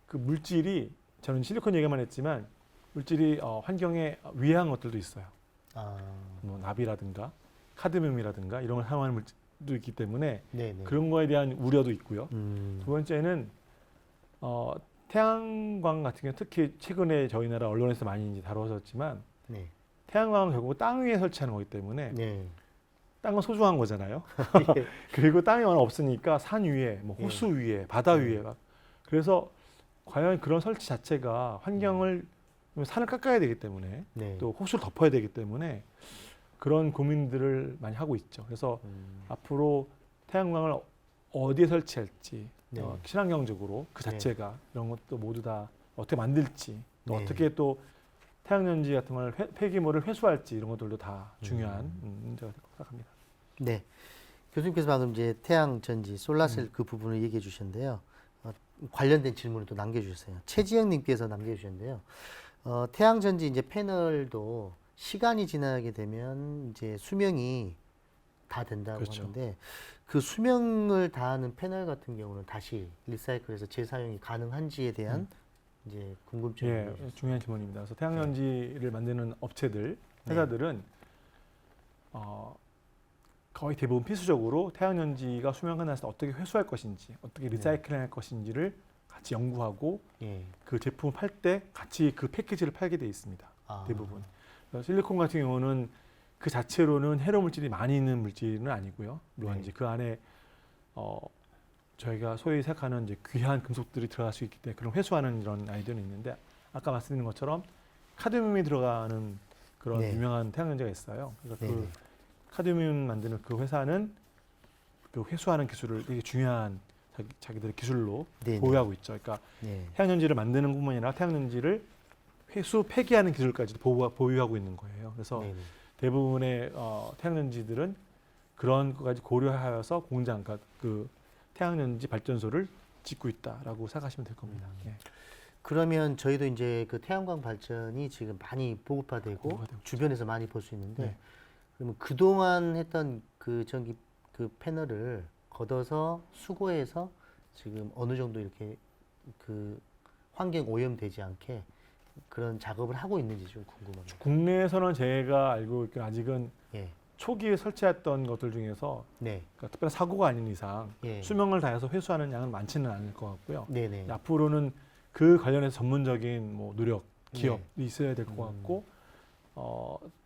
Speaker 2: 그 물질이 저는 실리콘 얘기만 했지만 물질이 환경에 위해한 것들도 있어요. 뭐 나비라든가 카드뮴이라든가 이런 걸 사용하는 물질도 있기 때문에
Speaker 1: 네네.
Speaker 2: 그런 거에 대한 우려도 있고요. 두 번째는 태양광 같은 경우 특히 최근에 저희 나라 언론에서 많이 이제 다뤄졌지만
Speaker 1: 네.
Speaker 2: 태양광은 결국 땅 위에 설치하는 거기 때문에
Speaker 1: 네.
Speaker 2: 땅은 소중한 거잖아요.
Speaker 1: 예.
Speaker 2: 그리고 땅이 워낙 없으니까 산 위에, 뭐 호수 위에, 바다 위에 막. 그래서 과연 그런 설치 자체가 환경을 산을 깎아야 되기 때문에
Speaker 1: 네.
Speaker 2: 또 호수를 덮어야 되기 때문에 그런 고민들을 많이 하고 있죠. 그래서 앞으로 태양광을 어디에 설치할지
Speaker 1: 네.
Speaker 2: 친환경적으로 그 자체가 이런 것도 모두 다 어떻게 만들지 또
Speaker 1: 네.
Speaker 2: 어떻게 또 태양전지 같은 걸 폐기물을 회수할지 이런 것들도 다 중요한 문제가 될 것 생각합니다.
Speaker 1: 네. 교수님께서 방금 이제 태양전지, 솔라셀 그 부분을 얘기해 주셨는데요. 관련된 질문을 또 남겨주셨어요. 최지영님께서 남겨주셨는데요. 태양전지 이제 패널도 시간이 지나게 되면 이제 수명이 다 된다고
Speaker 2: 그렇죠.
Speaker 1: 하는데 그 수명을 다하는 패널 같은 경우는 다시 리사이클해서 재사용이 가능한지에 대한 이제 궁금증이
Speaker 2: 예,
Speaker 1: 있으셨어요.
Speaker 2: 중요한 질문입니다. 그래서 태양전지를 만드는 업체들, 회사들은 거의 대부분 필수적으로 태양전지가 수명 끝났을 때 어떻게 회수할 것인지, 어떻게 리사이클할 것인지를 같이 연구하고
Speaker 1: 예.
Speaker 2: 그 제품을 팔 때 같이 그 패키지를 팔게 돼 있습니다. 대부분. 실리콘 같은 경우는 그 자체로는 해로 물질이 많이 있는 물질은 아니고요. 물론
Speaker 1: 네.
Speaker 2: 이제 그 안에 저희가 소위 생각하는 이제 귀한 금속들이 들어갈 수 있기 때문에 그런 회수하는 이런 아이디어는 있는데 아까 말씀드린 것처럼 카드뮴이 들어가는 그런
Speaker 1: 네.
Speaker 2: 유명한 태양연제가 있어요. 그래서
Speaker 1: 네.
Speaker 2: 그 카드뮴 만드는 그 회사는 그 회수하는 기술을 되게 중요한 자기들의 기술로
Speaker 1: 네.
Speaker 2: 보유하고 있죠. 그러니까
Speaker 1: 네.
Speaker 2: 태양연지를 만드는 뿐만 아니라 태양연지를 회수 폐기하는 기술까지도 보유하고 있는 거예요. 그래서
Speaker 1: 네.
Speaker 2: 대부분의 태양연지들은 그런 것까지 고려하여서 공장, 그러니까 그 태양연지 발전소를 짓고 있다라고 생각하시면 될 겁니다. 예.
Speaker 1: 그러면 저희도 이제 그 태양광 발전이 지금 많이 보급화되고
Speaker 2: 보급화되고
Speaker 1: 주변에서 많이 볼 수 있는데
Speaker 2: 네.
Speaker 1: 그러면 그동안 했던 그 전기 그 패널을 걷어서 수거해서 지금 어느 정도 이렇게 그 환경 오염되지 않게 그런 작업을 하고 있는지 좀 궁금합니다.
Speaker 2: 국내에서는 제가 알고 있기로 아직은
Speaker 1: 예.
Speaker 2: 초기에 설치했던 것들 중에서
Speaker 1: 네.
Speaker 2: 그러니까 특별한 사고가 아닌 이상
Speaker 1: 예.
Speaker 2: 수명을 다해서 회수하는 양은 많지는 않을 것 같고요.
Speaker 1: 네네.
Speaker 2: 앞으로는 그 관련해서 전문적인 뭐 노력, 기업이
Speaker 1: 네.
Speaker 2: 있어야 될 것 같고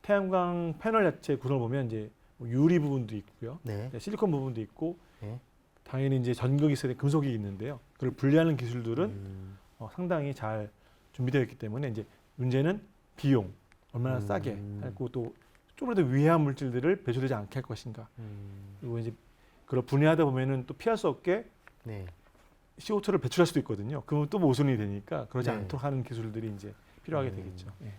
Speaker 2: 태양광 패널 자체 구성을 보면 이제 뭐 유리 부분도 있고요,
Speaker 1: 네.
Speaker 2: 실리콘 부분도 있고
Speaker 1: 네.
Speaker 2: 당연히 이제 전극이 있어야 될 금속이 있는데요. 그걸 분리하는 기술들은
Speaker 1: 음.
Speaker 2: 상당히 잘 준비되어 있기 때문에 이제 문제는 비용 얼마나 싸게 하고 또 조금이라도 위해한 물질들을 배출되지 않게 할 것인가. 그리고 이제 그걸 분해하다 보면은 또 피할 수 없게
Speaker 1: 네.
Speaker 2: CO2를 배출할 수도 있거든요. 그러면 또 모순이 되니까 그러지
Speaker 1: 네.
Speaker 2: 않도록 하는 기술들이 이제 필요하게 되겠죠. 예.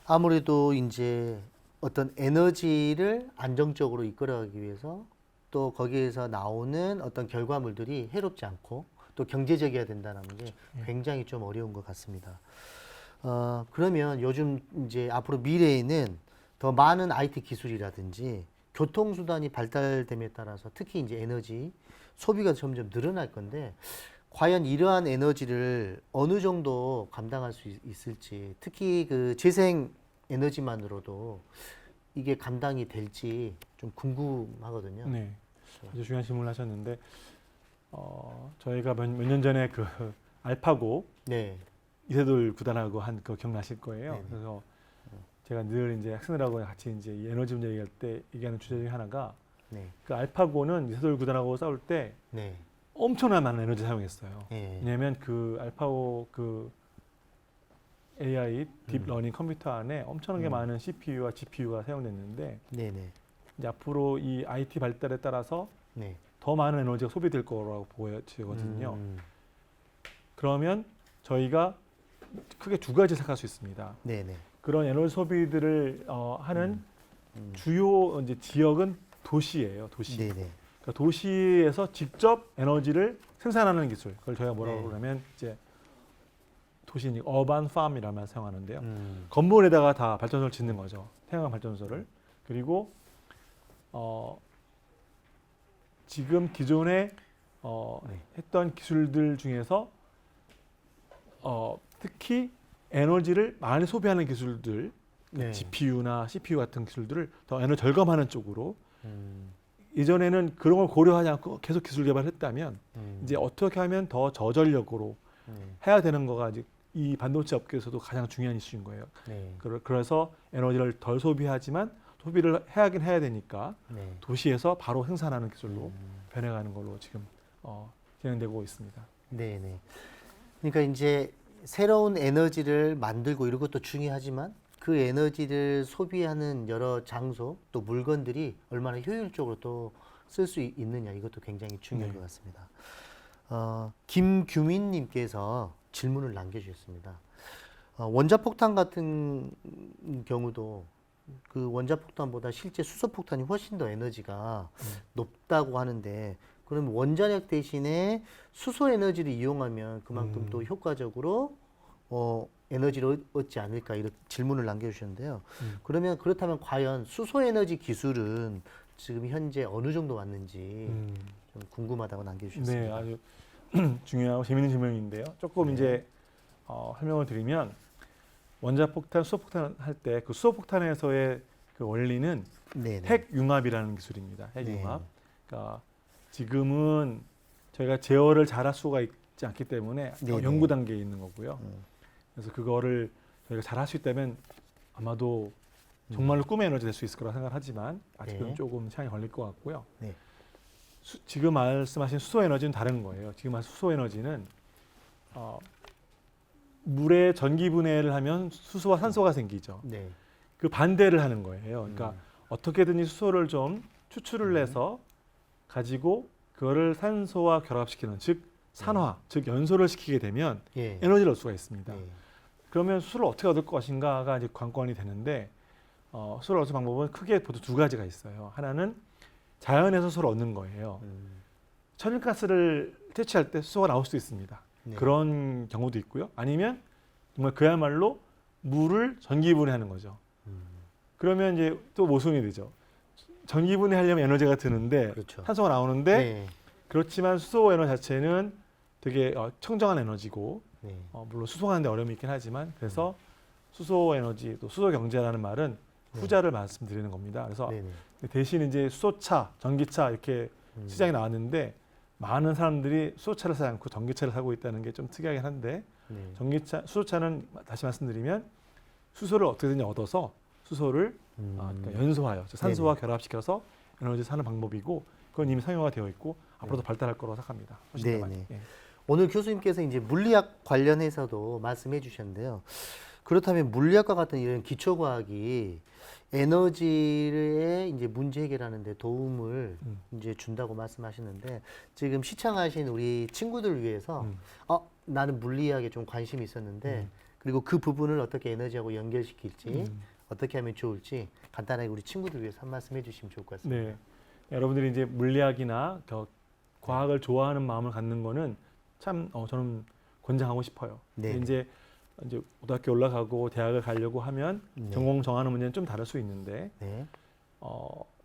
Speaker 1: 아무래도 이제 어떤 에너지를 안정적으로 이끌어가기 위해서 또 거기에서 나오는 어떤 결과물들이 해롭지 않고 또 경제적이어야 된다는 게 굉장히 좀 어려운 것 같습니다. 그러면 요즘 이제 앞으로 미래에는 더 많은 IT 기술이라든지 교통수단이 발달됨에 따라서 특히 이제 에너지 소비가 점점 늘어날 건데 과연 이러한 에너지를 어느 정도 감당할 수 있을지 특히 그 재생 에너지만으로도 이게 감당이 될지 좀 궁금하거든요.
Speaker 2: 네, 아주 중요한 질문을 하셨는데 저희가 몇 년 전에 그 알파고
Speaker 1: 네.
Speaker 2: 이세돌 구단하고 한 거 기억나실 거예요.
Speaker 1: 네네.
Speaker 2: 그래서 제가 늘 이제 학생들하고 같이 이제 이 에너지 문제 얘기할 때 얘기하는 주제 중에 하나가
Speaker 1: 네.
Speaker 2: 그 알파고는 이세돌 구단하고 싸울 때
Speaker 1: 네.
Speaker 2: 엄청난 많은 에너지 사용했어요.
Speaker 1: 네.
Speaker 2: 왜냐하면 그 알파고 그 AI 딥러닝 컴퓨터 안에 엄청나게 많은 CPU와 GPU가 사용됐는데
Speaker 1: 네네.
Speaker 2: 이제 앞으로 이 IT 발달에 따라서
Speaker 1: 네.
Speaker 2: 더 많은 에너지가 소비될 거라고 보여지거든요. 그러면 저희가 크게 두 가지 생각할 수 있습니다.
Speaker 1: 네네.
Speaker 2: 그런 에너지 소비들을 하는 주요 이제 지역은 도시예요. 도시.
Speaker 1: 네네.
Speaker 2: 그러니까 도시에서 직접 에너지를 생산하는 기술. 그걸 저희가 뭐라고
Speaker 1: 네.
Speaker 2: 그러면 이제 도시니 어반 팜이라는 말 사용하는데요.
Speaker 1: 음.
Speaker 2: 건물에다가 다 발전소를 짓는 거죠. 태양광 발전소를. 그리고 지금 기존에
Speaker 1: 네.
Speaker 2: 했던 기술들 중에서 특히 에너지를 많이 소비하는 기술들,
Speaker 1: 네.
Speaker 2: GPU나 CPU 같은 기술들을 더 에너지 절감하는 쪽으로
Speaker 1: 음.
Speaker 2: 이전에는 그런 걸 고려하지 않고 계속 기술 개발했다면
Speaker 1: 음.
Speaker 2: 이제 어떻게 하면 더 저전력으로
Speaker 1: 네.
Speaker 2: 해야 되는 거가 이제 이 반도체 업계에서도 가장 중요한 이슈인 거예요.
Speaker 1: 네.
Speaker 2: 그래서 에너지를 덜 소비하지만 소비를 해야긴 해야 되니까
Speaker 1: 네.
Speaker 2: 도시에서 바로 생산하는 기술로 변해가는 걸로 지금 진행되고 있습니다.
Speaker 1: 네네. 그러니까 이제 새로운 에너지를 만들고 이런 것도 중요하지만 그 에너지를 소비하는 여러 장소 또 물건들이 얼마나 효율적으로 또 쓸 수 있느냐 이것도 굉장히 중요한
Speaker 2: 네.
Speaker 1: 것 같습니다. 김규민님께서 질문을 남겨주셨습니다. 원자폭탄 같은 경우도 그 원자폭탄보다 실제 수소폭탄이 훨씬 더 에너지가 높다고 하는데 그럼 원자력 대신에 수소 에너지를 이용하면 그만큼 또 효과적으로 에너지를 얻지 않을까 이렇게 질문을 남겨주셨는데요. 그러면 그렇다면 과연 수소 에너지 기술은 지금 현재 어느 정도 왔는지 좀 궁금하다고 남겨주셨습니다.
Speaker 2: 네, 아주 중요하고 재미있는 질문인데요. 조금
Speaker 1: 네.
Speaker 2: 이제 설명을 드리면 원자폭탄, 수소폭탄 할 때 그 수소폭탄에서의 그 원리는
Speaker 1: 네네.
Speaker 2: 핵융합이라는 기술입니다.
Speaker 1: 네.
Speaker 2: 핵융합. 그러니까 지금은 저희가 제어를 잘할 수가 있지 않기 때문에
Speaker 1: 네네.
Speaker 2: 연구 단계에 있는 거고요. 그래서 그거를 저희가 잘할 수 있다면 아마도 정말로 꿈의 에너지 될 수 있을 거라 생각하지만 아직은
Speaker 1: 네.
Speaker 2: 조금 시간이 걸릴 것 같고요.
Speaker 1: 네.
Speaker 2: 지금 말씀하신 수소 에너지는 다른 거예요. 지금 말씀 수소 에너지는 물의 전기 분해를 하면 수소와 산소가 생기죠.
Speaker 1: 네.
Speaker 2: 그 반대를 하는 거예요. 그러니까 어떻게든 이 수소를 좀 추출을 해서 가지고 그거를 산소와 결합시키는, 즉 산화, 즉 연소를 시키게 되면
Speaker 1: 예.
Speaker 2: 에너지를 얻을 수가 있습니다.
Speaker 1: 예.
Speaker 2: 그러면 수소를 어떻게 얻을 것인가가 이제 관건이 되는데 수소를 얻을 방법은 크게 보통 두 가지가 있어요. 하나는 자연에서 수소를 얻는 거예요. 천연가스를 채취할 때 수소가 나올 수도 있습니다.
Speaker 1: 네.
Speaker 2: 그런 경우도 있고요. 아니면 정말 그야말로 물을 전기분해하는 거죠. 그러면 이제 또 모순이 되죠. 전기분해하려면 에너지가 드는데
Speaker 1: 그렇죠.
Speaker 2: 산소가 나오는데
Speaker 1: 네.
Speaker 2: 그렇지만 수소 에너지 자체는 되게 청정한 에너지고
Speaker 1: 네.
Speaker 2: 물론 수송하는데 어려움이 있긴 하지만 그래서 수소 에너지 또 수소 경제라는 말은
Speaker 1: 네.
Speaker 2: 후자를 말씀드리는 겁니다. 그래서
Speaker 1: 네네.
Speaker 2: 대신 이제 수소차, 전기차 이렇게 시장에 나왔는데 많은 사람들이 수소차를 사지 않고 전기차를 사고 있다는 게 좀 특이하긴 한데
Speaker 1: 네.
Speaker 2: 전기차, 수소차는 다시 말씀드리면 수소를 어떻게든 얻어서 수소를 그러니까 연소하여 즉 산소와 결합시켜서 에너지 사는 방법이고 그건 이미 상용화 되어 있고 앞으로도 발달할 거라고 생각합니다. 훨씬 더 많이.
Speaker 1: 네네.
Speaker 2: 예.
Speaker 1: 오늘 교수님께서 이제 물리학 관련해서도 말씀해 주셨는데요. 그렇다면 물리학과 같은 이런 기초과학이 에너지의 이제 문제 해결하는 데 도움을 이제 준다고 말씀하시는데 지금 시청하신 우리 친구들 위해서 나는 물리학에 좀 관심이 있었는데 그리고 그 부분을 어떻게 에너지하고 연결시킬지 어떻게 하면 좋을지 간단하게 우리 친구들 위해서 한 말씀 해주시면 좋을 것 같습니다.
Speaker 2: 네. 여러분들이 이제 물리학이나 과학을 좋아하는 마음을 갖는 거는 참 저는 권장하고 싶어요.
Speaker 1: 네.
Speaker 2: 근데 이제 고등학교 올라가고 대학을 가려고 하면
Speaker 1: 네.
Speaker 2: 전공 정하는 문제는 좀 다를 수 있는데
Speaker 1: 네.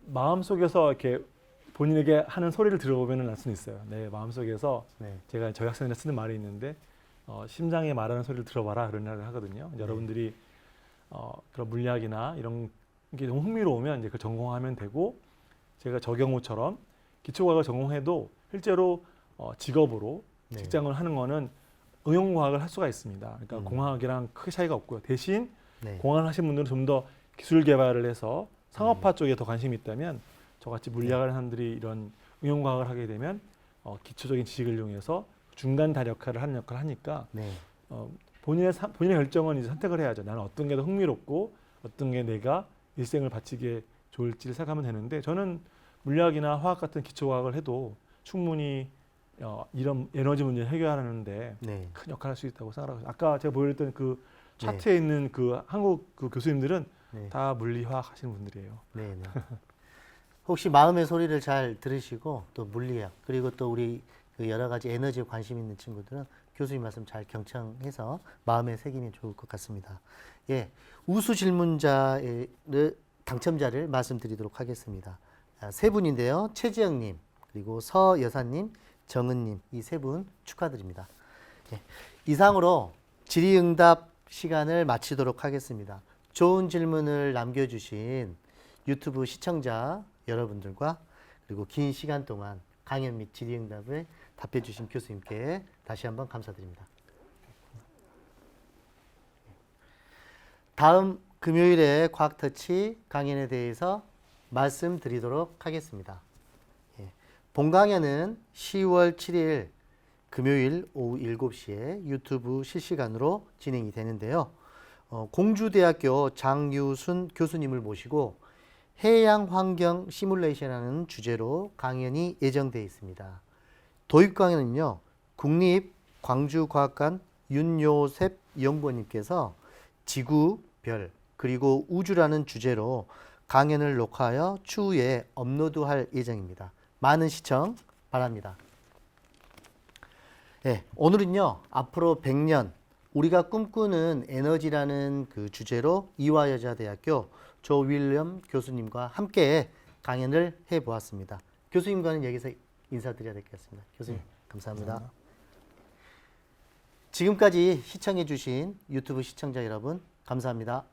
Speaker 2: 마음 속에서 이렇게 본인에게 하는 소리를 들어보면 알 수는 있어요. 내 마음 속에서
Speaker 1: 네.
Speaker 2: 제가 저희 학생들 쓰는 말이 있는데 심장에 말하는 소리를 들어봐라 그런 말을 하거든요.
Speaker 1: 네.
Speaker 2: 여러분들이 그런 물리학이나 이런 게 너무 흥미로우면 이제 그 전공하면 되고 제가 저 경우처럼 기초과학을 전공해도 실제로 직업으로
Speaker 1: 네.
Speaker 2: 직장을 하는 거는 응용과학을 할 수가 있습니다. 그러니까 공학이랑 크게 차이가 없고요. 대신
Speaker 1: 네.
Speaker 2: 공학을 하신 분들은 좀 더 기술 개발을 해서 상업화 쪽에 더 관심이 있다면 저같이 물리학을 하는 사람들이 이런 응용과학을 하게 되면 기초적인 지식을 이용해서 중간 다리 역할을 하는 역할을 하니까
Speaker 1: 네.
Speaker 2: 본인의 결정은 이제 선택을 해야죠. 나는 어떤 게 더 흥미롭고 어떤 게 내가 일생을 바치기에 좋을지를 생각하면 되는데 저는 물리학이나 화학 같은 기초과학을 해도 충분히 이런 에너지 문제를 해결하는데
Speaker 1: 네.
Speaker 2: 큰 역할을 할 수 있다고 생각하고 아까 제가 보여드렸던 그
Speaker 1: 네.
Speaker 2: 차트에 있는 그 한국 그 교수님들은
Speaker 1: 네.
Speaker 2: 다 물리화학 하시는 분들이에요.
Speaker 1: 네. 네. 혹시 마음의 소리를 잘 들으시고 또 물리학 그리고 또 우리 그 여러 가지 에너지에 관심 있는 친구들은 교수님 말씀 잘 경청해서 마음에 새기면 좋을 것 같습니다. 예, 우수 질문자의 당첨자를 말씀드리도록 하겠습니다. 세 분인데요. 최지영님 그리고 서여사님, 정은님 이 세 분 축하드립니다. 예, 이상으로 질의응답 시간을 마치도록 하겠습니다. 좋은 질문을 남겨주신 유튜브 시청자 여러분들과 그리고 긴 시간 동안 강연 및 질의응답에 답해 주신 교수님께 다시 한번 감사드립니다. 다음 금요일에 과학터치 강연에 대해서 말씀드리도록 하겠습니다. 예. 본 강연은 10월 7일 금요일 오후 7시에 유튜브 실시간으로 진행이 되는데요. 공주대학교 장유순 교수님을 모시고 해양환경 시뮬레이션이라는 주제로 강연이 예정되어 있습니다. 도입 강연은요, 국립광주과학관 윤요셉 연구원님께서 지구, 별, 그리고 우주라는 주제로 강연을 녹화하여 추후에 업로드할 예정입니다. 많은 시청 바랍니다. 네, 오늘은요, 앞으로 100년 우리가 꿈꾸는 에너지라는 그 주제로 이화여자대학교 조윌리엄 교수님과 함께 강연을 해보았습니다. 교수님과는 여기서 인사드려야 될 것 같습니다. 교수님, 감사합니다. 지금까지 시청해주신 유튜브 시청자 여러분, 감사합니다.